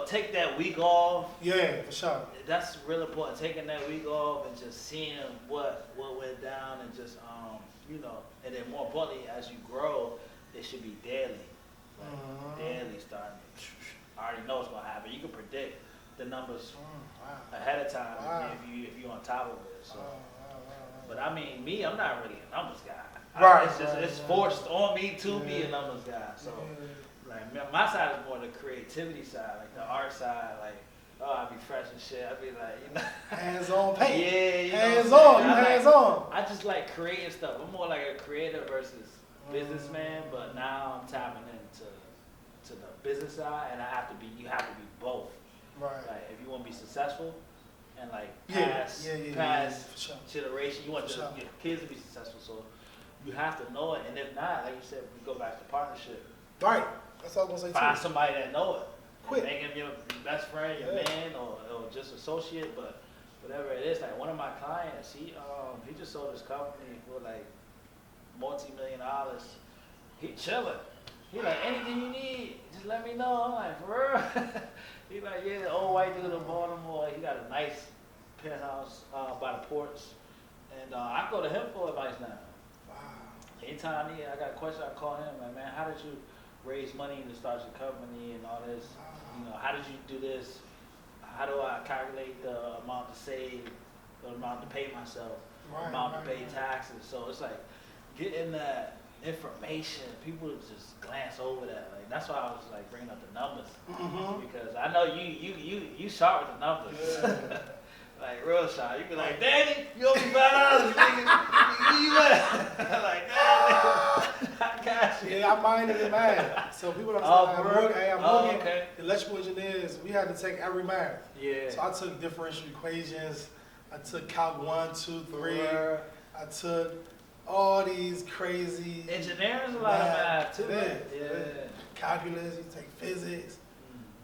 take that week off. Yeah, for sure. That's real important. Taking that week off and just seeing what went down and just and then more importantly, as you grow, it should be daily. Like daily starting. I already know what's gonna happen. You can predict the numbers ahead of time if you're on top of it. So. But I mean, me, I'm not really a numbers guy. It's forced on me to be a numbers guy. So, like, my side is more the creativity side, like the art side. Like, I'd be fresh and shit. I'd be like, hands-on paint. Yeah, hands-on. Hands-on. I just like creating stuff. I'm more like a creator versus businessman. But now I'm tapping into the business side, and you have to be both. Right. Like if you want to be successful and like Yeah, past for sure. generation, you want For sure. your kids to be successful. So you have to know it, and if not, like you said, we go back to partnership. Right. That's all I was gonna say Find too. somebody that know it. Quit. Make him your best friend, your man, or just associate, but whatever it is. Like one of my clients, he just sold his company for like multi-million-dollars. He chilling. He like, anything you need, just let me know. I'm like, for real? He like, yeah, the old white dude in Baltimore. He got a nice penthouse by the ports, and I go to him for advice now. Wow. Anytime I got a question, I call him. Like, man, how did you raise money to start your company and all this? You know, how did you do this? How do I calculate the amount to save, the amount to pay myself, the amount to pay taxes? So it's like getting that information. People just glance over that. Like that's why I was like bringing up the numbers because I know you sharp with the numbers. Yeah. Like real sharp. You be like, Daddy, you owe me $5, nigga. Where you at? Like, Daddy, I got you. Yeah, I minded in math. So people don't say, I'm working. Electrical engineers, we had to take every math. Yeah. So I took differential equations. I took Calc 1, 2, 3. I took all these crazy. Engineering's a lot of math too. Yeah. Calculus, you take physics,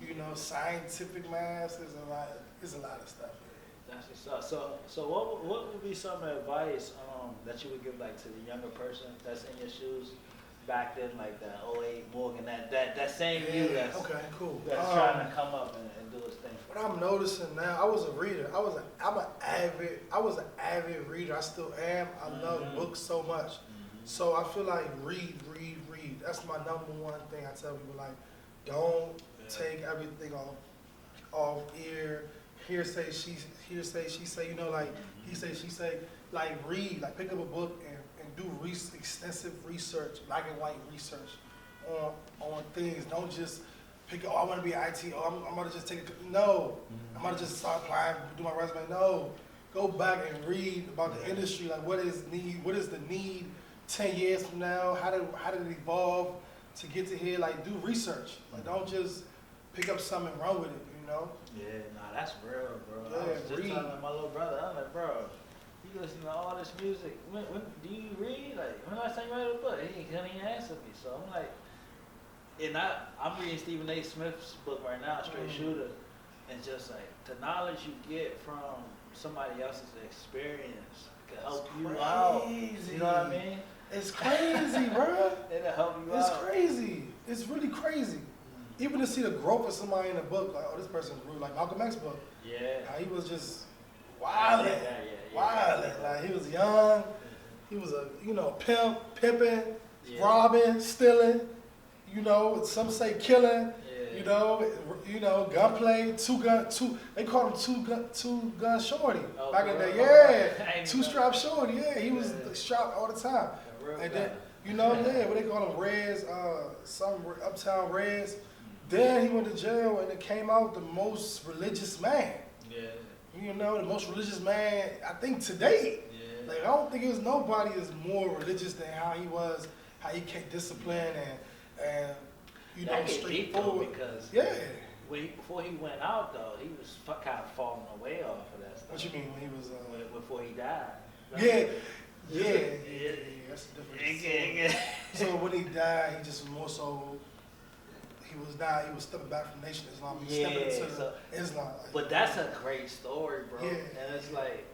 you know, scientific math. There's a lot of stuff. That's what's up. So what would be some advice that you would give like to the younger person that's in your shoes back then, like that '08 Morgan, that same you that's cool. That's trying to come up and do his thing. What I'm noticing now, I was a reader. I was an avid reader. I still am. I love books so much. So I feel like read. That's my number one thing I tell people. Like, don't take everything off ear. Hearsay, she say, you know, like he say, she say, like read, like pick up a book and do extensive research, black and white research on things. Don't just pick, I want to be IT, I'm going to just take it. No, I'm going to just start applying, do my resume. No, go back and read about the industry, like what is the need 10 years from now, how did it evolve to get to here, like do research. Like don't just pick up something and run with it, you know? Yeah, nah, that's real, bro. Yeah, I was just read. telling my little brother, I'm like, bro, you listen to all this music. When do you read? Like, when last time you read a book? He couldn't even answer me. So I'm like, and I'm reading Stephen A. Smith's book right now, Straight Shooter, and just like the knowledge you get from somebody else's experience can help you out. You know what I mean? It's crazy, bro. It'll help you out. It's crazy. It's really crazy. Even to see the growth of somebody in a book, like, oh, this person's rude, like Malcolm X's book. Yeah. How he was just wilding. Like he was young. He was a, pimp, pimping, robbing, stealing, some say killing, gunplay, they called him two gun shorty. Back in the day, two strap shorty, he was strapped all the time. And then, what they call them, Reds, some Uptown Reds. Then he went to jail and it came out the most religious man. Yeah. The most religious man, I think, today. Yeah. Like, I don't think there's nobody is more religious than how he was, how he kept discipline and straightforward. Because before he went out, though, he was kind of falling away off of that stuff. What you mean when he was... before he died. Yeah, that's a different So when he died, he just was more so... He was stepping back from Nation Islam. He was stepping into Islam. But that's a great story, bro. Yeah. And it's like,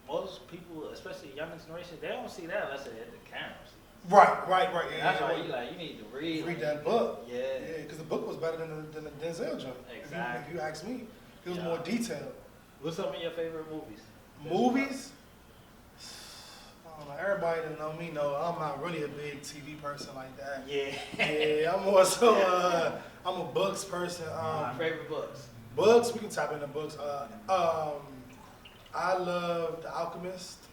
most people, especially younger generation, they don't see that unless they hit the cameras. Right. Yeah, that's why you need to read that book. Yeah. Because the book was better than the Denzel joint. Exactly. If you ask me, it was more detailed. What's some of your favorite movies? Movies? I don't know. Everybody that know me know I'm not really a big TV person like that. Yeah, I'm more so, I'm a books person. My favorite books? Books, we can tap into books. I love The Alchemist.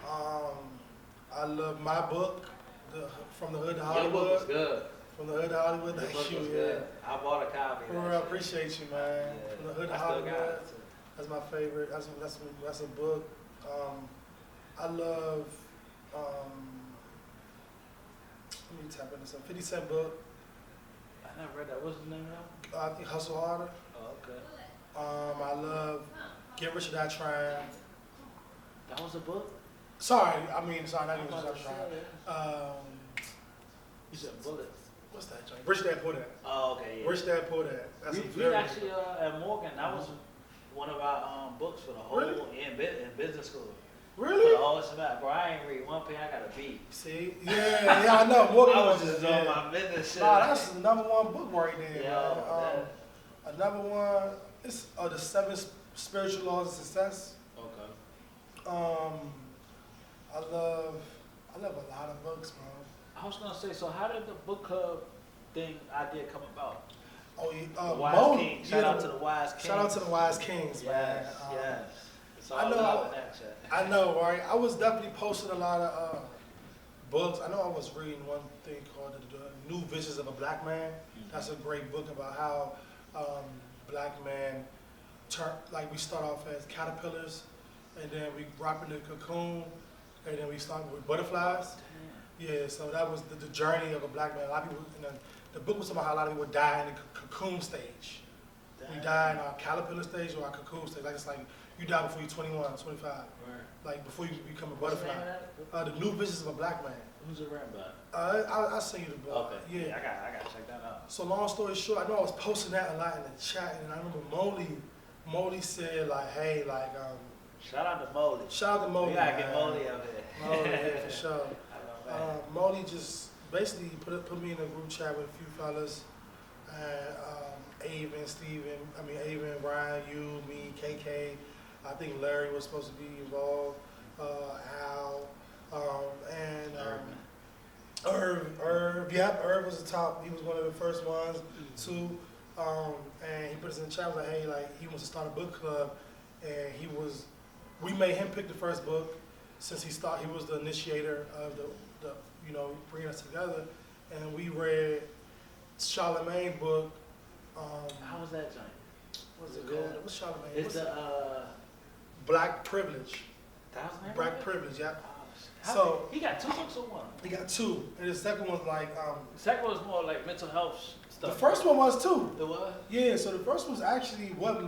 I love my book, From the Hood to Hollywood. Your book was good. From the Hood to Hollywood. Your book was good. I bought a copy. I appreciate you, man. Yeah. From the Hood to Hollywood. That's my favorite. That's a book. I love, let me tap into some 50 Cent book. I never read that. What's the name of that? I think Hustle Harder. Oh, okay. I love Get Rich or Die Trying. That was a book? Sorry, not Get Rich or Die I'm about to Trying. say, you said Bullets. What's that joint? Rich Dad Poor Dad. Oh, okay, yeah. Rich Dad Poor Dad. That's a We very actually, at Morgan, that was one of our books for the whole, in business school. Really? For the whole semester. Bro, I ain't read one page, I got a beat. See? Yeah, I know. Morgan I was just on my business shit. Nah, that's the number one book right there, Yeah, man. Another one, it's The Seven Spiritual Laws of Success. Okay. I love a lot of books, bro. I was gonna say, so how did the book club idea come about? Oh, yeah. The Wise Kings. Shout out to the Wise Kings. Shout out to the Wise Kings, man. Yes. It's all I know, love in that chat. I know, right? I was definitely posting a lot of books. I know I was reading one thing called The New Visions of a Black Man. That's a great book about how black men we start off as caterpillars, and then we wrap in the cocoon, and then we start with butterflies. Yeah, so that was the journey of a black man. A lot of people, the book was about how a lot of people die in the cocoon stage. Damn. We die in our caterpillar stage or our cocoon stage. Like it's like you die before you're 21, 25. Right. Like before you become a What's the butterfly. name of that? The New Visions of a Black Man. Who's it written by? I'll send you the book. Okay. Yeah. I gotta check that out. So long story short, I know I was posting that a lot in the chat, and I remember Molly said like, hey, like, Shout out to Molly. shout out to Molly. We gotta get man. Molly up here. Molly, yeah, for sure. I know, man. Molly just basically put me in a group chat with a few fellas, and Avon, Ryan, you, me, KK. I think Larry was supposed to be involved, Al, and Irv. Yep, Irv was the top. He was one of the first ones too. And he put us in the chat, was like, hey, like he wants to start a book club, and we made him pick the first book since he was the initiator of the bringing us together, and we read Charlemagne's book. How was that joint? What's it Was it called? good? What's Charlemagne? It's the Black Privilege. that was name Black of it? Privilege, yeah. How So- he got 2 books or one? He got 2, and the second one's like The second one was more like mental health stuff. the first one was too. It was? Yeah, so the first was actually what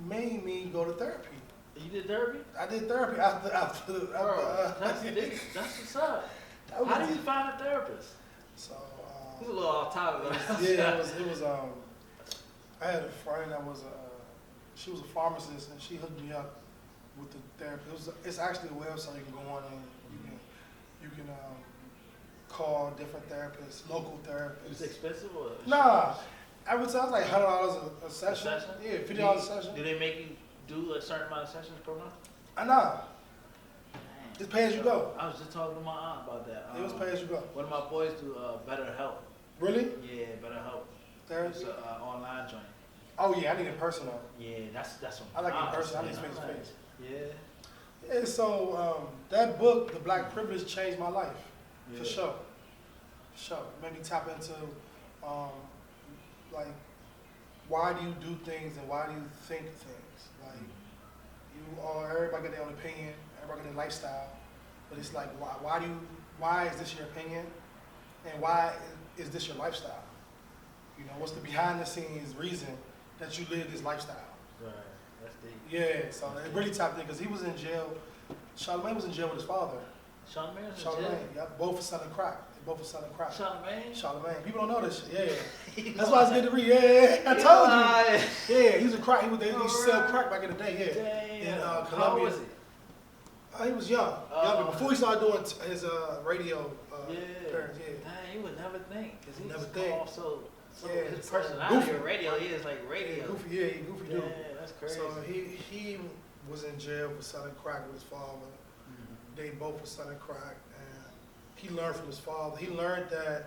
made me go to therapy. You did therapy? I did therapy after Bro, that's deep. That's what's up. that was- How do you find a therapist? So It's a little off topic. yeah, it was I had a friend that was she was a pharmacist, and she hooked me up with the therapy. It's actually a website you can go on, and you can call different therapists, local therapists. It's expensive or? Nah, every time like $100 a session. A session? Yeah, $50 a session. Do they make you do a certain amount of sessions per month? I know. Dang. It's pay as you go. I was just talking to my aunt about that. It was pay as you go. One of my boys do Better Help. Really? Yeah, Better Help. Therapy? It's an online joint. Oh yeah, I need it personal. Yeah, that's what I like my it aunt personal. I was need saying. face to face. Yeah. Yeah, so that book, The Black Privilege, changed my life. Yeah. For sure. For sure. Made me tap into like why do you do things and why do you think things? Like everybody got their own opinion, everybody got their lifestyle, but it's like why is this your opinion, and why is this your lifestyle? You know, what's the behind the scenes reason that you live this lifestyle? Right. That's deep. Yeah, so it really tapped in because he was in jail. Charlemagne was in jail with his father. Charlemagne was in Charlemagne, jail? yeah, both for selling crack. They both for selling crack. Charlemagne? Charlemagne. People don't know this shit. Yeah. That's why it's good to read. Yeah. I told you. Yeah, he was a crack. They used to sell crack back in the day. Yeah. Damn. In How Colombia. old was he? He was young. Young, before he started doing his radio Yeah. appearance. Yeah. Dang, you would never think. Because he Never just think. come off so Yeah, his so personality goofy. on radio, he is like radio. Goofy, yeah, he goofy Yeah, dude. that's crazy. So he was in jail for selling crack with his father. They both were selling crack, and he learned from his father. He learned that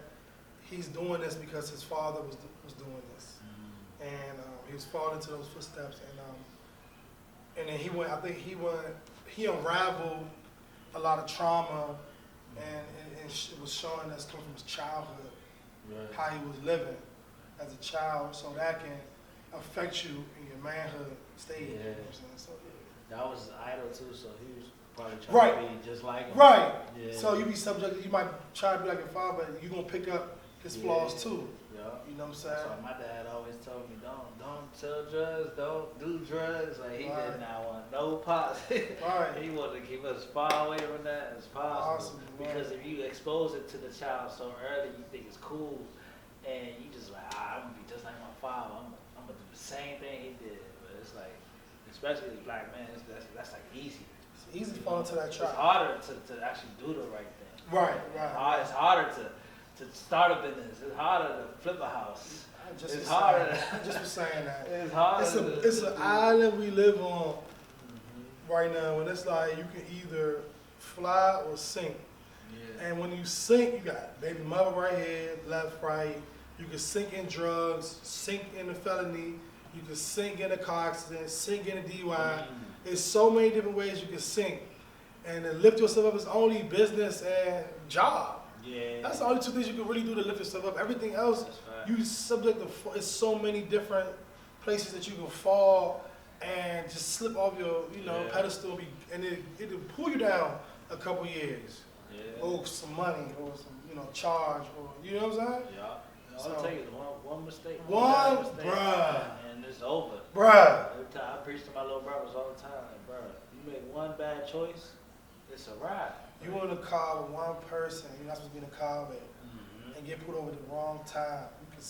he's doing this because his father was doing this, and he was falling into those footsteps. And then he went. I think he unraveled a lot of trauma, and it was showing us coming from his childhood, Right. how he was living as a child, so that can affect you in your manhood stage. You know what I'm saying? So, That was his idol too, so he was probably trying Right. to be just like him. right. Yeah. So you be subject. You might try to be like your father, but you're gonna pick up his flaws too. Yeah. Yeah. You know what I'm That's saying? why my dad always told me, don't sell drugs, don't do drugs. Like he Right. did not want no pots. Right. He wanted to keep us as far away from that as possible. Awesome, Because right. if you expose it to the child so early, you think it's cool, and you just like, I'm gonna be just like my father. I'm gonna do the same thing he did. But it's like, especially as black men, that's like easy. It's easy to fall into that It's trap. harder to actually do the right thing. Right, right. It's harder to start a business. It's harder to flip a house. It's harder. I just was saying that. It's harder. It's an island we live on right now, and it's like you can either fly or sink. Yeah. And when you sink, you got baby mother right here, left, right. You can sink in drugs, sink in a felony. You can sink in a car accident, sink in a DUI. There's so many different ways you can sink. And to lift yourself up is only business and job. Yeah. That's the only two things you can really do to lift yourself up. Everything else, That's right. you subject to. It's so many different places that you can fall and just slip off your, Yeah. pedestal, and it'll pull you down a couple years. Yeah. Or some money, or some, charge, or you know what I'm saying? Yeah. All So- it takes is one mistake. One, bad mistake, bruh. and it's over. Bruh. Every time I preach to my little brothers all the time, like, bruh, you make one bad choice, it's a wrap. You in a car with one person you're not supposed to be in a car with, and get put over the wrong time, you can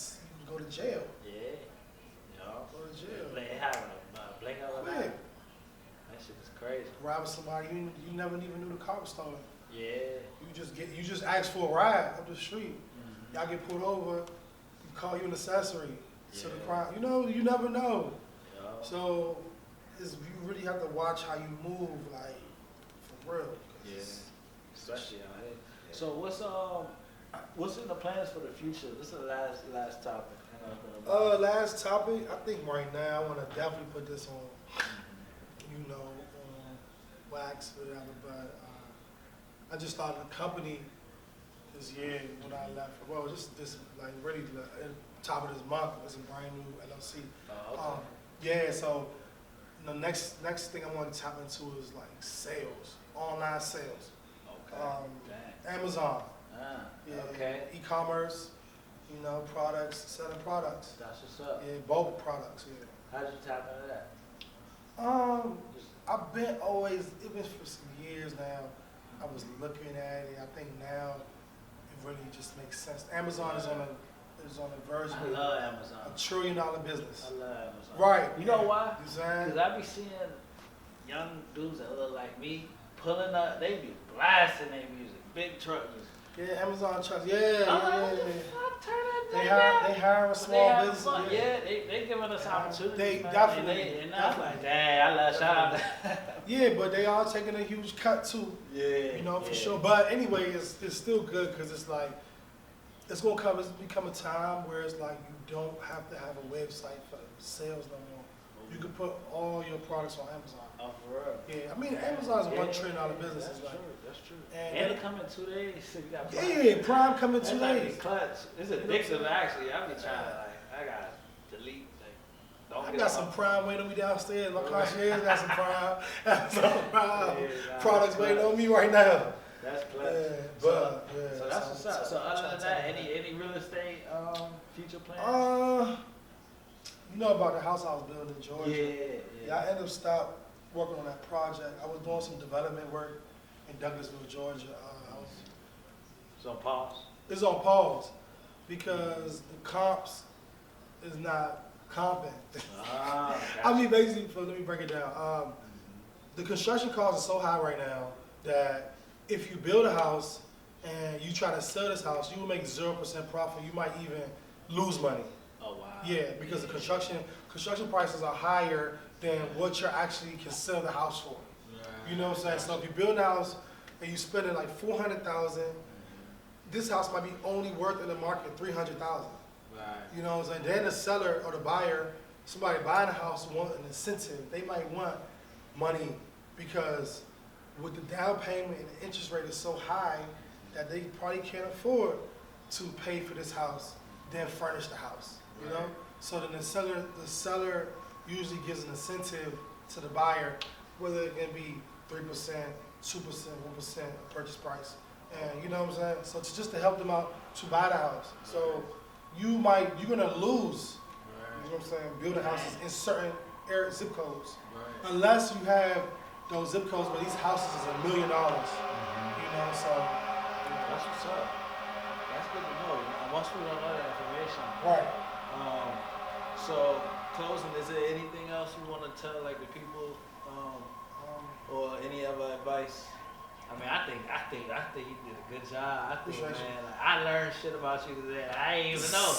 go to jail. Yeah. Yeah. Go to jail. It happened. Blink of an eye. Quick. That shit is crazy. Robbing somebody you never even knew the car was stolen. Yeah. You just ask for a ride up the street. Y'all get pulled over, you call you an accessory to the Yeah. crime. You never know. Yeah. So you really have to watch how you move, like, for real. 'Cause Yeah. Especially out here. So what's in the plans for the future? This is the last topic. I know it's been a while. Last topic, I think right now I want to definitely put this on, on wax or whatever, but I just started a company this year when I left. Well, just this, like, really top of this month. It's a brand new LLC. Oh, okay. Yeah, so the next thing I want to tap into is like sales, online sales. Okay. Dang. Amazon. Ah, Yeah, okay. e-commerce, products, selling products. That's what's up. Yeah, bulk products, yeah. How did you tap into that? Just, I've been always, even for some years now, I was looking at it. I think now it really just makes sense. Amazon is on a verge I of love Amazon. $1 trillion business. I love Amazon. Right. You know why? You saying? Because I be seeing young dudes that look like me pulling up, they be blasting their music, big truck music. Yeah, Amazon trucks. Yeah, I'm like, yeah, what the yeah. fuck? Turn that They thing hire down. they hire a But small they having business. fun. Yeah, they giving us opportunities. They man. definitely- And I'm like, definitely. dang, I love shout out. Yeah, but they are taking a huge cut too. Yeah. For sure. But anyway, it's still good because it's like it's become a time where it's like you don't have to have a website for sales no more. You can put all your products on Amazon. Oh, for real. Yeah, I mean Amazon's a $1 trillion business. That's It's like, true. That's true. and And it come in 2 days. So you got yeah, Prime coming 2 That might be days. clutch. It's addictive actually. I be trying to I gotta delete. Don't I get got on some my- Prime waiting on me downstairs. My concierge got some Prime. Amazon Prime Yeah, nah, products that's waiting clutch. on me right now. That's clutch. Yeah, So, yeah. so that's what's up. So I'm other trying than to that, tell you. any real estate future plans? You know about the house I was building in Georgia. Yeah. I ended up stopped working on that project. I was doing some development work in Douglasville, Georgia. So pause. It's on pause because the comps is not comping. Ah, I mean, basically, let me break it down. The construction costs are so high right now that if you build a house and you try to sell this house, you will make 0% profit. You might even lose money. Oh wow. Yeah, because the construction prices are higher than what you're actually can sell the house for. You know what I'm saying? So if you build a house and you spend it like $400,000, this house might be only worth in the market $300,000. Right. You know what I'm saying? Then the seller or the buyer, somebody buying a house want an incentive. They might want money because with the down payment and the interest rate is so high that they probably can't afford to pay for this house, then furnish the house. You know? So then the seller usually gives an incentive to the buyer, whether it can be 3%, 2%, 1% of purchase price. And you know what I'm saying? So it's just to help them out to buy the house. So you're gonna lose. You know what I'm saying? Building houses in certain zip codes, unless you have those zip codes where these houses is $1 million. You know, so that's what's up. That's good to know. Most people don't know that information. right. So closing, is there anything else you want to tell like the people, or any other advice? I mean, I think you did a good job. I think, man, like, I learned shit about you today. I ain't even know,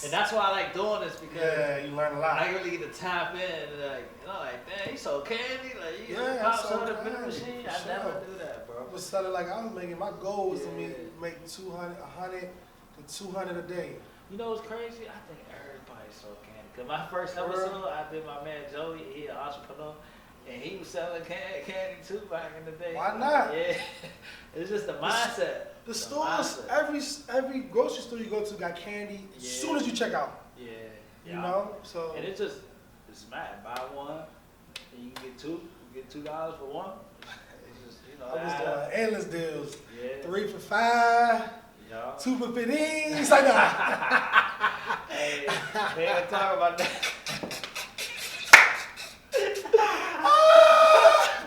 and that's why I like doing this because you learn a lot. I really get to tap in and like, dang, you sold candy, like you I sold sold the vending candy, machine. for I never sure. do that, bro. I was selling like I was making. My goal was to make 200, 100 to 200 a day. You know what's crazy? I think everybody sold candy. Cause my first episode, I did my man Joey. He an entrepreneur. And he was selling candy too back in the day. Why not? Yeah, it's just the mindset. The stores, every grocery store you go to got candy as soon as you check out. Yeah, you know. So and it's mad. Buy one, and you can get two. You get $2 for one. It's just I was doing endless deals. Yeah. 3 for $5. Yeah. 2 for 15. It's like that. Hey, they ain't talk about that.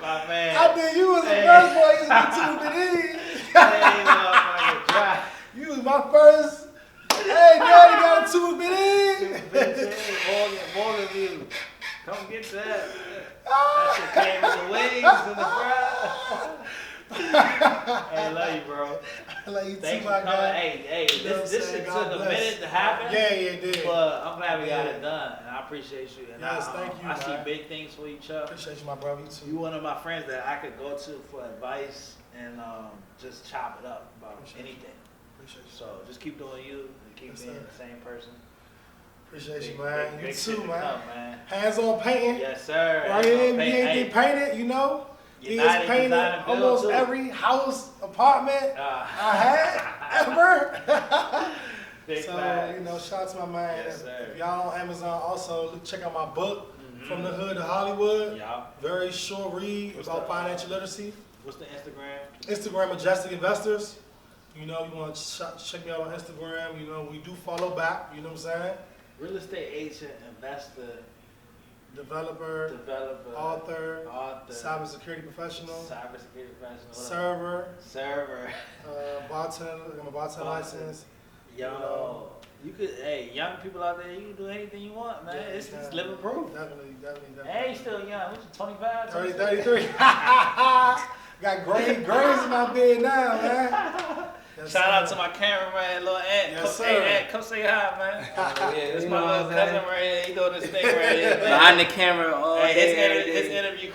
My man. I think you was the first boy. You was the 2 for 15. Hey, motherfucker, dry. You was my first. Hey, daddy got a 2 for 15. 15, more than you. Come get that. That shit came with the wings and the fries. Hey, love you, bro. I love you Thank too, you my for coming. guy. Hey, You know this shit took a minute to happen. Yeah, it did. But I'm glad we got it done, and I appreciate you. And Yes, thank you, I see man. big things for you, Chuck. Appreciate you, my brother. You too. You one of my friends that I could go to for advice and just chop it up about anything. Appreciate you. So just keep doing you and keep Yes, being sir. the same person. Appreciate you, Big- man. big- You big too, shit to man. come, man. Hands on painting. Yes, sir. Right here, we ain't get painted, you know. He is United painted Design and Build, almost too. every house, apartment I had ever. Big So, facts. you know, shout out to my man. Yes, sir. If y'all on Amazon, also check out my book, From the Hood to Hollywood. Yeah. Very short read What's about the- financial literacy. What's the Instagram? Instagram, Majestic Investors. You know, you want to check me out on Instagram. You know, we do follow back. You know what I'm saying? Real estate agent, investor, Developer, author, cybersecurity professional, cybersecurity professional, server, bartender. I got my bartender license. Yo, you could, hey, young people out there, you can do anything you want, man. Yeah, It's living proof. Definitely. Hey, you still young. What you, 25? 30, 33. Got grains in my bed now, man. Yes, Shout out sir. to my cameraman, little Ant. Yes, Come, sir. hey, Ant, come say hi, man. Yeah, This you my know little what I'm cousin saying? right here. He doing this thing right here. man. Behind the camera all Hey, day, every his day. interview